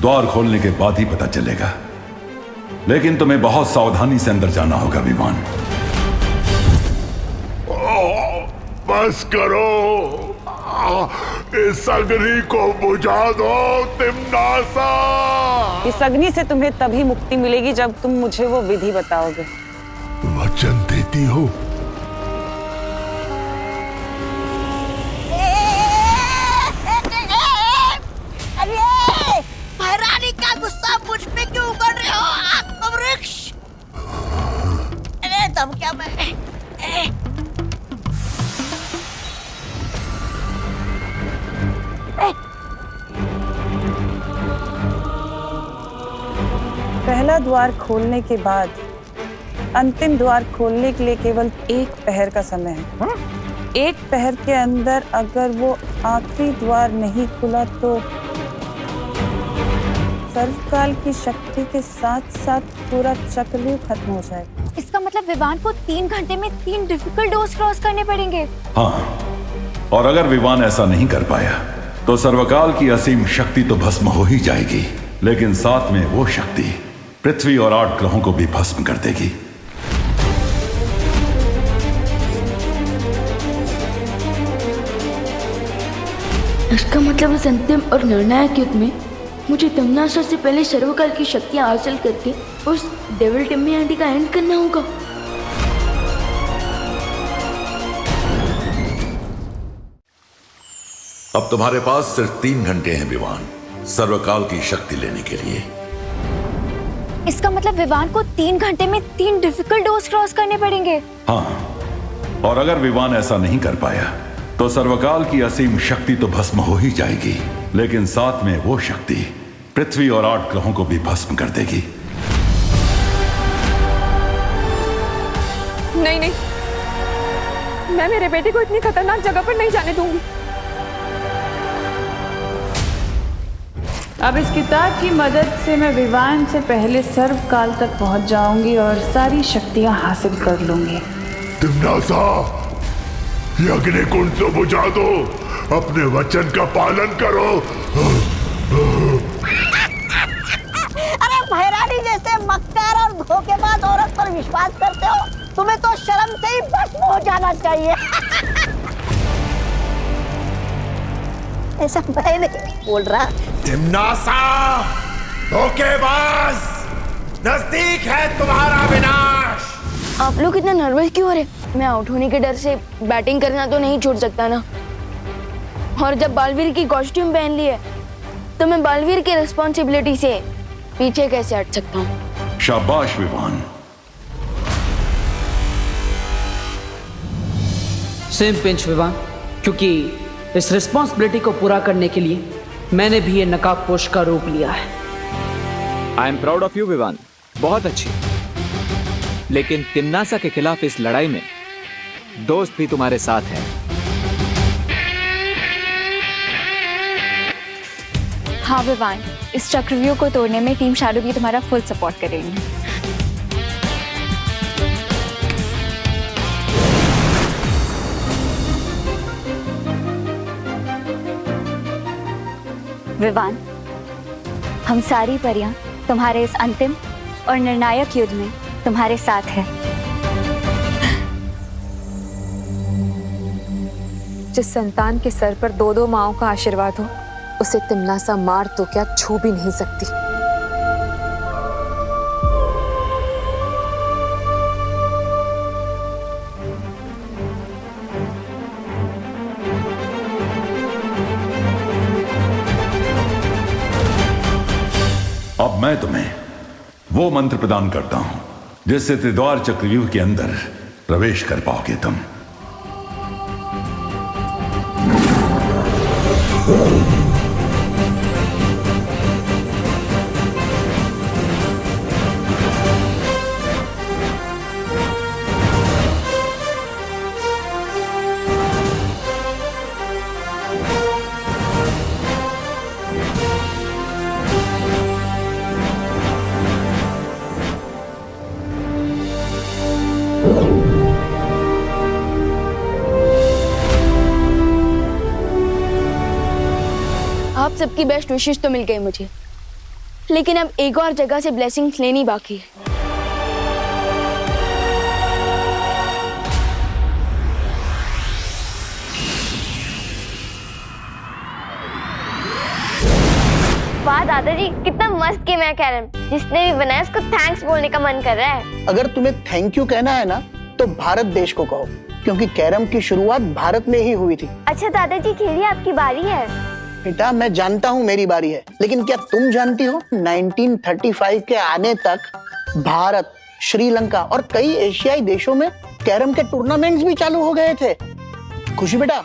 द्वार खोलने के बाद ही पता चलेगा, लेकिन तुम्हें बहुत सावधानी से अंदर जाना होगा विवान। बस करो, इस अग्नि को बुझा दो तिम्नासा। इस अग्नि से तुम्हें तभी मुक्ति मिलेगी जब तुम मुझे वो विधि बताओगे। वचन देती हो? अरे महारानी का गुस्सा मुझ पे क्यों कर रहे हो आत्मवृक्ष? अरे तुम क्या मैं पहला द्वार खोलने के बाद अंतिम द्वार खोलने के लिए केवल 1 पहर का समय है। 1 पहर के अंदर अगर वो आखिरी द्वार नहीं खुला तो सर्वकाल की शक्ति के साथ साथ पूरा चक्रव्यूह खत्म हो जाएगा। इसका मतलब विवान को 3 घंटे में 3 डिफिकल्ट डोर्स क्रॉस करने पड़ेंगे। हाँ, और अगर विवान ऐसा नहीं कर पाया तो सर्वकाल की असीम शक्ति तो भस्म हो ही जाएगी, लेकिन साथ में वो शक्ति पृथ्वी और 8 ग्रहों को भी भस्म कर देगी। इसका मतलब इस अंतिम और निर्णायक युद्ध में मुझे तमनासा से पहले सर्वकाल की शक्तियां हासिल करके उस डेविल टिम्मी आंटी का एंड करना होगा। अब तुम्हारे पास सिर्फ 3 घंटे हैं विवान, सर्वकाल की शक्ति लेने के लिए। इसका मतलब विवान को 3 घंटे में 3 डिफिकल्ट डोर्स क्रॉस करने पड़ेंगे। हाँ, और अगर विवान ऐसा नहीं कर पाया तो सर्वकाल की असीम शक्ति तो भस्म हो ही जाएगी, लेकिन साथ में वो शक्ति पृथ्वी और 8 ग्रहों को भी भस्म कर देगी। नहीं नहीं, मैं मेरे बेटे को इतनी खतरनाक जगह पर नहीं जाने दूंगी। अब इस किताब की मदद से मैं विवान से पहले सर्वकाल तक पहुंच जाऊंगी और सारी शक्तियां हासिल कर लूंगी। तिम्नासा, ये अग्निकुंड तो बुझा दो, अपने वचन का पालन करो। अरे महारानी जैसे मक्कार और धोखेबाज औरत पर विश्वास करते हो, तुम्हें तो शर्म से ही भस्म हो जाना चाहिए। ऐसा मैं नहीं बोल रहा। तिम्नासा, धोखेबाज, नजदीक है तुम्हारा विनाश। आप लोग इतना नर्वस क्यों हो रहे? मैं आउट होने के डर से बैटिंग करना तो नहीं छोड़ सकता ना। और जब बालवीर की कॉस्ट्यूम पहन ली है तो मैं बालवीर की रिस्पॉन्सिबिलिटी से पीछे कैसे हट सकता हूँ? शाबाश विवान। सेम पिंच विवान, क्योंकि इस रिस्पॉन्सिबिलिटी को पूरा करने के लिए मैंने भी ये नकाबपोश का रूप लिया है। I am proud of you Vivaan, बहुत अच्छी। लेकिन तिम्नासा के खिलाफ इस लड़ाई में दोस्त भी तुम्हारे साथ है। हाँ विवान, इस चक्रव्यूह को तोड़ने में टीम शैडो भी तुम्हारा फुल सपोर्ट करेंगे। विवान, हम सारी परियां तुम्हारे इस अंतिम और निर्णायक युद्ध में तुम्हारे साथ है। जिस संतान के सर पर 2-2 माओं का आशीर्वाद हो, उसे तिम्नासा मार तो क्या छू भी नहीं सकती। मैं तुम्हें वो मंत्र प्रदान करता हूं जिससे त्रिद्वार चक्रव्यूह के अंदर प्रवेश कर पाओगे तुम। आप सबकी बेस्ट विशेष तो मिल गई मुझे, लेकिन अब एक और जगह से ब्लेसिंग्स लेनी बाकी है। वाह दादाजी, कितना मस्त गेम है कैरम। जिसने भी बनाया उसको थैंक्स बोलने का मन कर रहा है। अगर तुम्हें थैंक यू कहना है ना तो भारत देश को कहो, क्योंकि कैरम की शुरुआत भारत में ही हुई थी। अच्छा दादाजी, खेलिए, आपकी बारी है। बेटा मैं जानता हूँ मेरी बारी है, लेकिन क्या तुम जानती हो 1935 के आने तक भारत, श्रीलंका और कई एशियाई देशों में कैरम के टूर्नामेंट्स भी चालू हो गए थे। खुशी बेटा,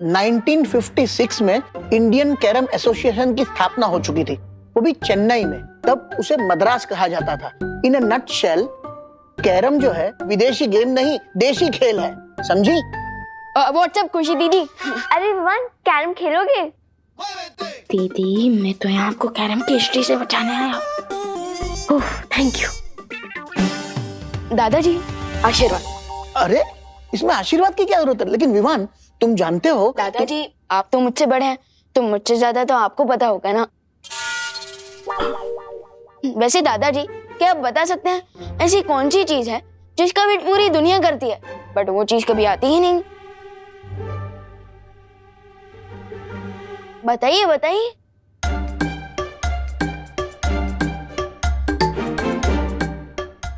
1956 में इंडियन कैरम एसोसिएशन की स्थापना हो चुकी थी, वो भी चेन्नई में। तब उसे मद्रास कहा जाता था। इन अ नटशेल, कैरम जो है विदेशी गेम नहीं, देशी खेल है, समझी? व्हाट्सएप खुशी दीदी। अरे विवान, कैरम खेलोगे? दीदी मैं तो यहाँ आपको कैरम की हिस्ट्री से बचाने आया। थैंक यू दादाजी, आशीर्वाद। अरे इसमें आशीर्वाद की क्या जरूरत है? लेकिन विवान तुम जानते हो दादाजी, आप तो मुझसे बड़े हैं, तो मुझसे ज्यादा तो आपको पता होगा ना। वैसे दादाजी, क्या आप बता सकते हैं ऐसी कौन सी चीज है जिसका वेट पूरी दुनिया करती है बट वो चीज कभी आती ही नहीं? बताइए बताइए।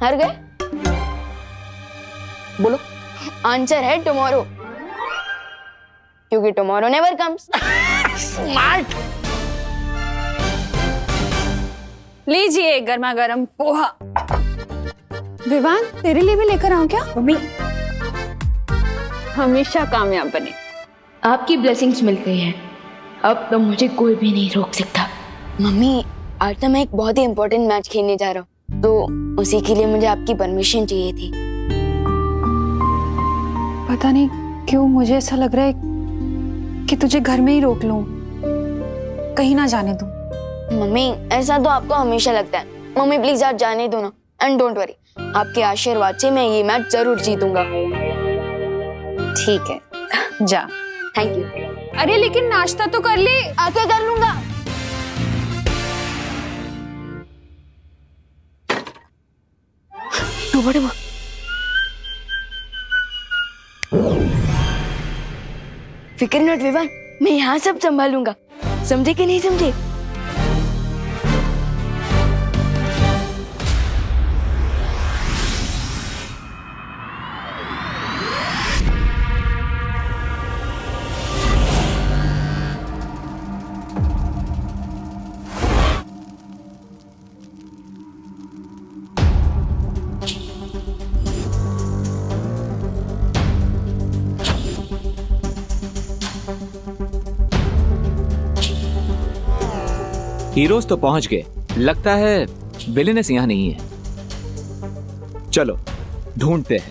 हार गए? बोलो। आंसर है टुमारो, क्योंकि टुमारो नेवर कम्स। स्मार्ट। लीजिए गर्मा गर्म पोहा। विवान, तेरे लिए भी लेकर आऊं क्या? मम्मी, हमेशा कामयाब बने। आपकी ब्लेसिंग्स मिल गई है, अब तो मुझे कोई भी नहीं रोक सकता। मम्मी, आज तो मैं एक बहुत ही इम्पोर्टेंट मैच खेलने जा रहा हूँ, तो उसी के लिए मुझे आपकी परमिशन चाहिए थी। पता नहीं क्यों मुझे ऐसा लग रहा है कि तुझे घर में ही रोक लूं, कहीं ना जाने दूं। मम्मी, ऐसा तो आपको हमेशा लगता है। मम्मी प्लीज आज जाने दो ना, एंड डोंट वरी, आपके आशीर्वाद से मैं ये मैच जरूर जीतूंगा। ठीक है, जा। Thank you. अरे लेकिन नाश्ता तो कर ले। आके कर लूंगा। फिक्र नॉट विवान, मैं यहाँ सब संभालूंगा, समझे कि नहीं समझे? हीरोज तो पहुंच गए, लगता है विलेनेस यहां नहीं है। चलो ढूंढते हैं।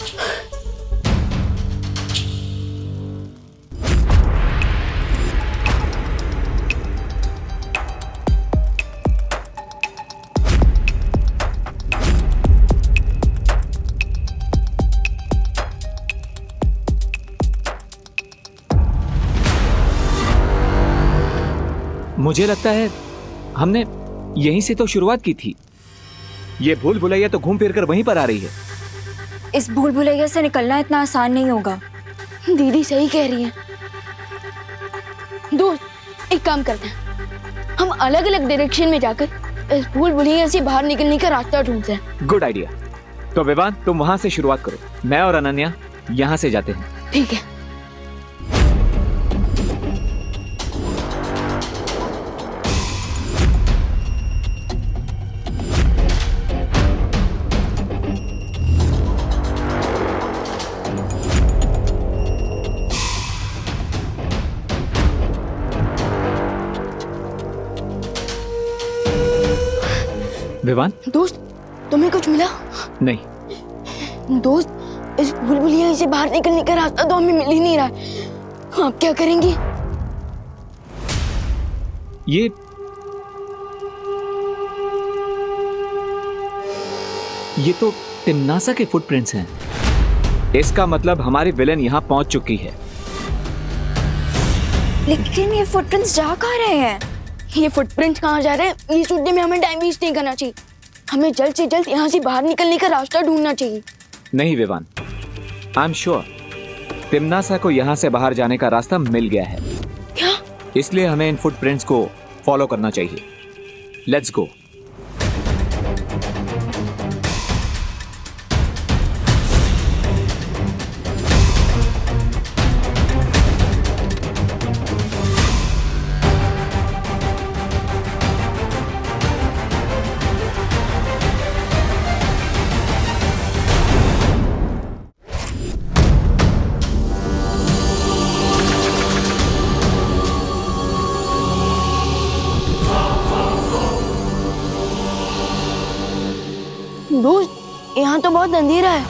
मुझे लगता है हमने यहीं से तो शुरुआत की थी। ये भूल भुलैया तो घूम फिर कर वहीं पर आ रही है। इस भूल भुलैया से निकलना इतना आसान नहीं होगा। दीदी सही कह रही है। दोस्त, एक काम करते हैं, हम अलग अलग डायरेक्शन में जाकर इस भूल भुलैया से बाहर निकलने का रास्ता ढूंढते हैं। Good idea. तो विवान, तुम वहां से शुरुआत करो, मैं और अनन्या यहां से जाते हैं। ठीक है। विवान, दोस्त तुम्हें कुछ मिला? नहीं। दोस्त इस भूलभुलैया से बाहर निकलने का रास्ता तो हमें मिल ही नहीं रहा है। आप क्या करेंगे? ये तो तिम्नासा के फुटप्रिंट्स हैं। इसका मतलब हमारी विलेन यहाँ पहुंच चुकी है। लेकिन ये फुटप्रिंट्स जा कहाँ रहे हैं? ये फुटप्रिंट्स कहाँ जा रहे हैं? ये ढूंढने में हमें टाइम वेस्ट नहीं करना चाहिए। हमें जल्द से जल्द यहाँ से बाहर निकलने का रास्ता ढूंढना चाहिए। नहीं विवान, आई एम श्योर तिम्नासा को यहाँ से बाहर जाने का रास्ता मिल गया है। क्या? इसलिए हमें इन फुटप्रिंट्स को फॉलो करना चाहिए। Let's go. दोस्त यहाँ तो बहुत अंधेरा है।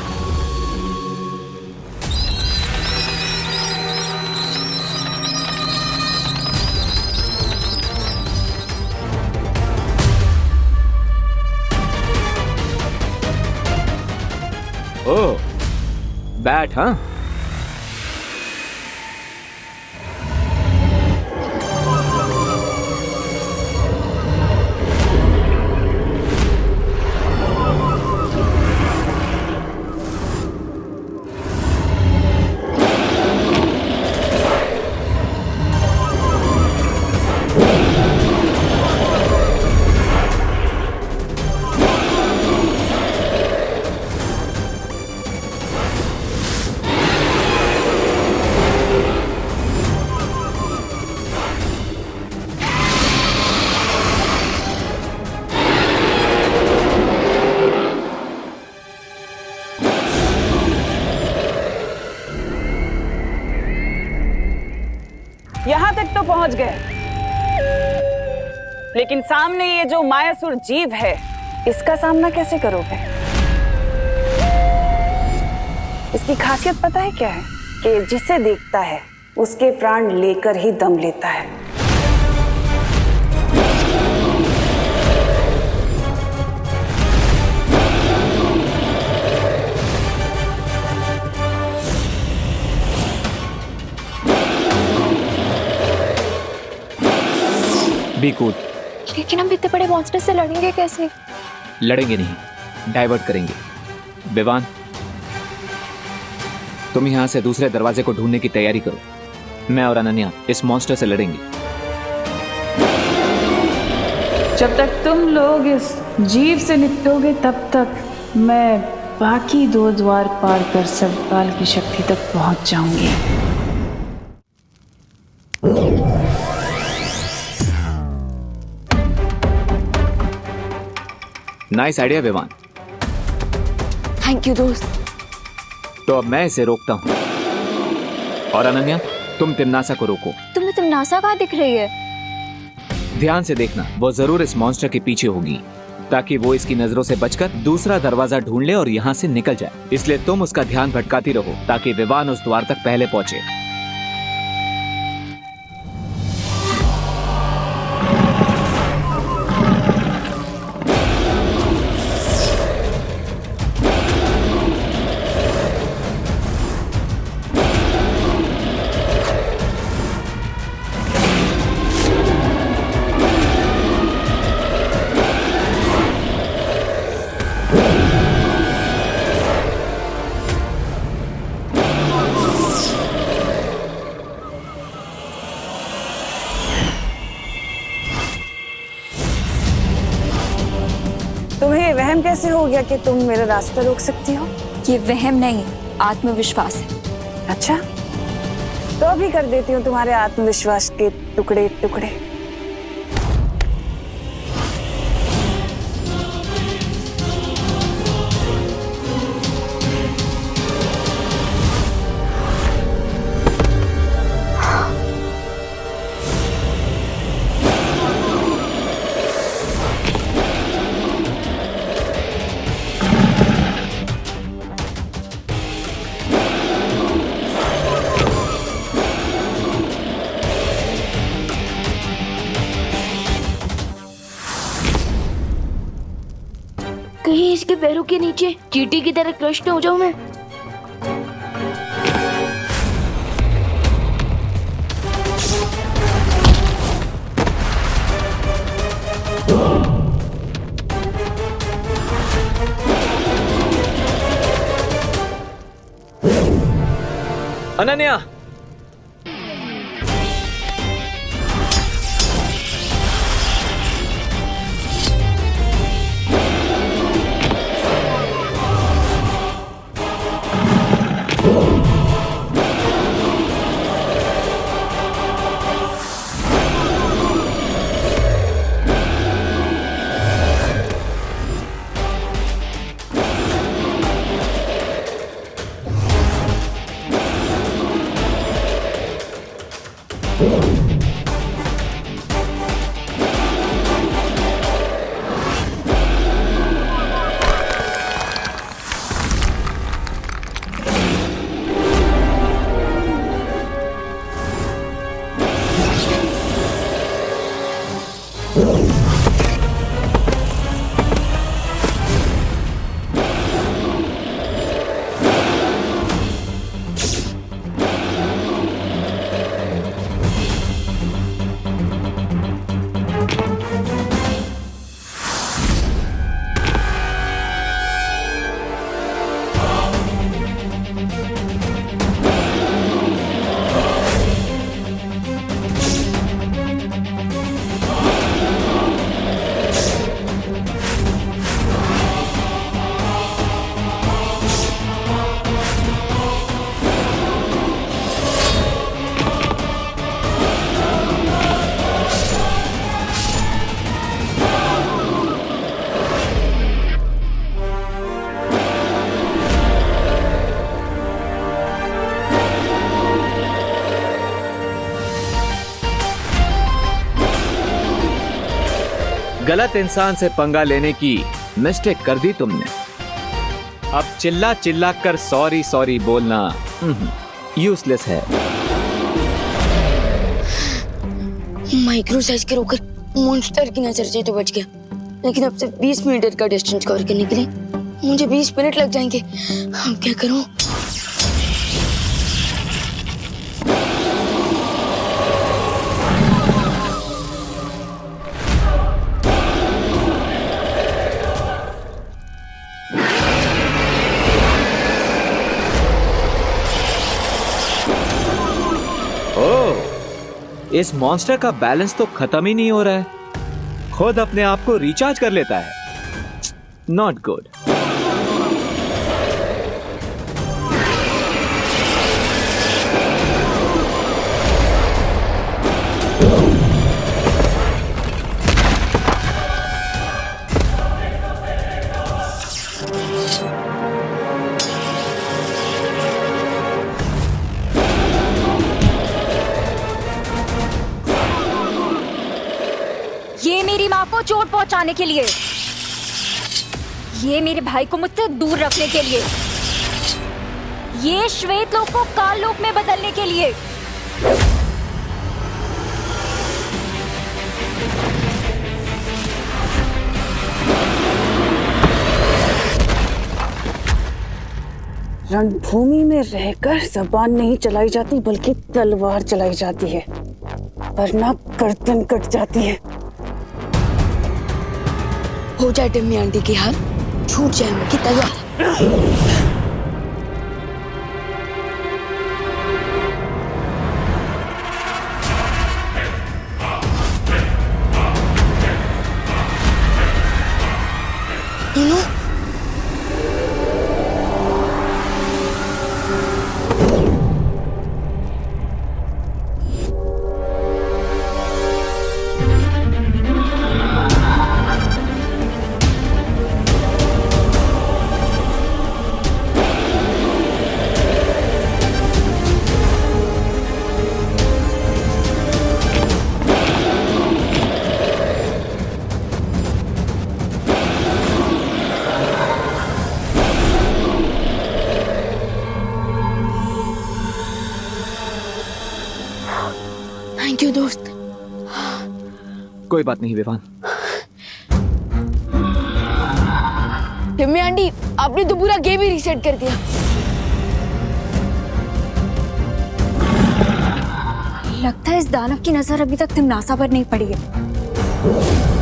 ओह, बैट हाँ? यहाँ तक तो पहुंच गए, लेकिन सामने ये जो मायासुर जीव है, इसका सामना कैसे करोगे? इसकी खासियत पता है क्या है? कि जिसे देखता है उसके प्राण लेकर ही दम लेता है। Be cool. लेकिन हम इतने बड़े मॉन्स्टर से लड़ेंगे कैसे? लड़ेंगे नहीं, डाइवर्ट करेंगे। विवान, तुम यहाँ से दूसरे दरवाजे को ढूंढने की तैयारी करो। मैं और अनन्या इस मॉन्स्टर से लड़ेंगे। जब तक तुम लोग इस जीव से निपटोगे तब तक मैं बाकी 2 द्वार पार कर सर्वकाल की शक्ति तक पहुंच जाऊंगी। Nice idea Vivaan. Thank you दोस्त। तो अब मैं इसे रोकता हूँ और अनन्या तुम तिम्नासा को रोको। तुम्हें तिम्नासा कहाँ दिख रही है? ध्यान से देखना, वो जरूर इस मॉन्स्टर के पीछे होगी, ताकि वो इसकी नजरों से बचकर दूसरा दरवाजा ढूंढ ले और यहाँ से निकल जाए। इसलिए तुम उसका ध्यान भटकाती रहो ताकि विवान उस द्वार तक पहले पहुंचे। तुम्हें वहम कैसे हो गया कि तुम मेरा रास्ता रोक सकती हो? ये वहम नहीं, आत्मविश्वास है। अच्छा, तो अभी कर देती हूँ तुम्हारे आत्मविश्वास के टुकड़े टुकड़े। पैरों के नीचे चींटी की तरह क्रश हो जाऊं मैं? अनन्या, गलत इंसान से पंगा लेने की मिस्टेक कर दी तुमने। अब चिल्ला चिल्ला कर सॉरी सॉरी बोलना यूजलेस है। माइक्रो साइज के रोकर मॉन्स्टर की नजर से तो बच गया, लेकिन अब सिर्फ 20 मीटर का डिस्टेंस कवर करने के लिए मुझे 20 मिनट लग जाएंगे। अब क्या करूं? इस मॉन्स्टर का बैलेंस तो खत्म ही नहीं हो रहा है, खुद अपने आप को रिचार्ज कर लेता है। Not good. ये मेरी माँ को चोट पहुंचाने के लिए, ये मेरे भाई को मुझसे दूर रखने के लिए, ये श्वेत लोक को काल लोक में बदलने के लिए। रणभूमि में रहकर जबान नहीं चलाई जाती बल्कि तलवार चलाई जाती है, वरना गर्दन कट जाती है। हो जाए टिम्मी आंटी की हार, छूट जाए उनकी तलवार। थैंक यू दोस्त। कोई बात नहीं विवान। टिम्मी आंटी, आपने तो पूरा गेम ही रीसेट कर दिया। लगता है इस दानव की नजर अभी तक तिमनासा पर नहीं पड़ी है।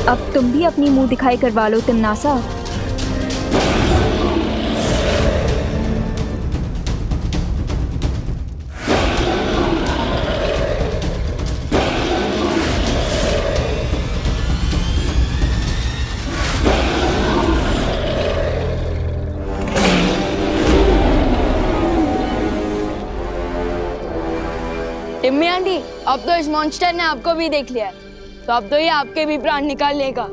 अब तुम भी अपनी मुंह दिखाई करवा लो तिमनासा। टिम्मी आंटी, अब तो इस मॉन्स्टर ने आपको भी देख लिया है, तो अब तो ये आपके भी प्राण निकाल लेगा।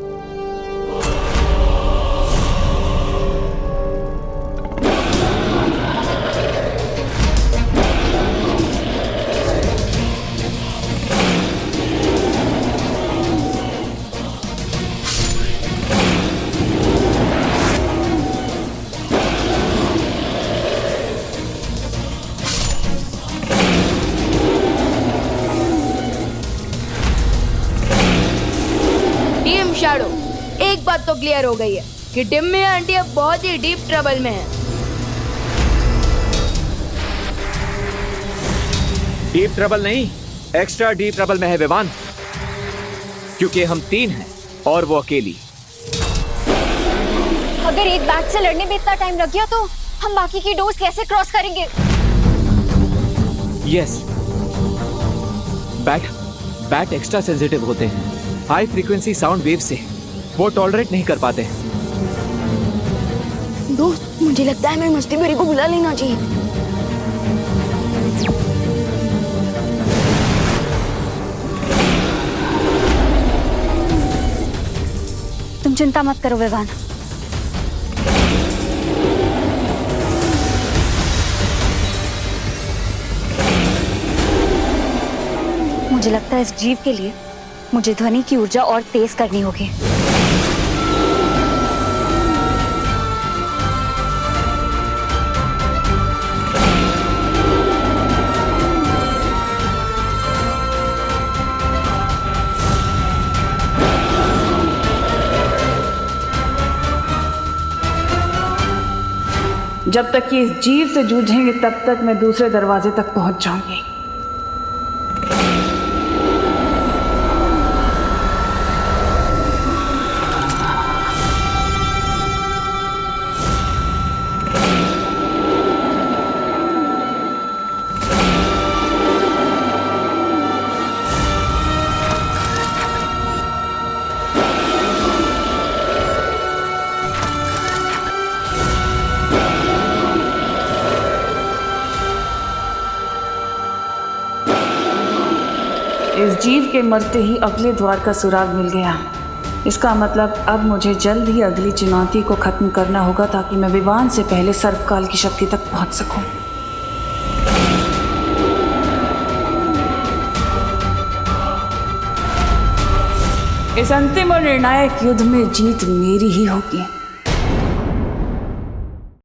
शैडो, एक बात तो क्लियर हो गई है कि टिम्मी आंटी अब बहुत ही डीप ट्रबल में है। डीप ट्रबल नहीं, एक्स्ट्रा डीप ट्रबल में है विवान, क्योंकि हम 3 हैं और वो अकेली। अगर एक बैट से लड़ने में इतना टाइम लग गया तो हम बाकी की डोज कैसे क्रॉस करेंगे? यस, बैट एक्स्ट्रा सेंसिटिव होते हैं। हाई फ्रीक्वेंसी साउंड वेव से वो टॉलरेट नहीं कर पाते। दोस्त, मुझे लगता है हमें मस्ती भरी को बुला लेना चाहिए। तुम चिंता मत करो विवान, मुझे लगता है इस जीव के लिए मुझे ध्वनि की ऊर्जा और तेज करनी होगी। जब तक ये इस जीव से जूझेंगे तब तक मैं दूसरे दरवाजे तक पहुंच जाऊंगी। इस जीव के मरते ही अगले द्वार का सुराग मिल गया। इसका मतलब अब मुझे जल्द ही अगली चुनौती को खत्म करना होगा ताकि मैं विवान से पहले सर्वकाल की शक्ति तक पहुंच सकूं। इस अंतिम और निर्णायक युद्ध में जीत मेरी ही होगी।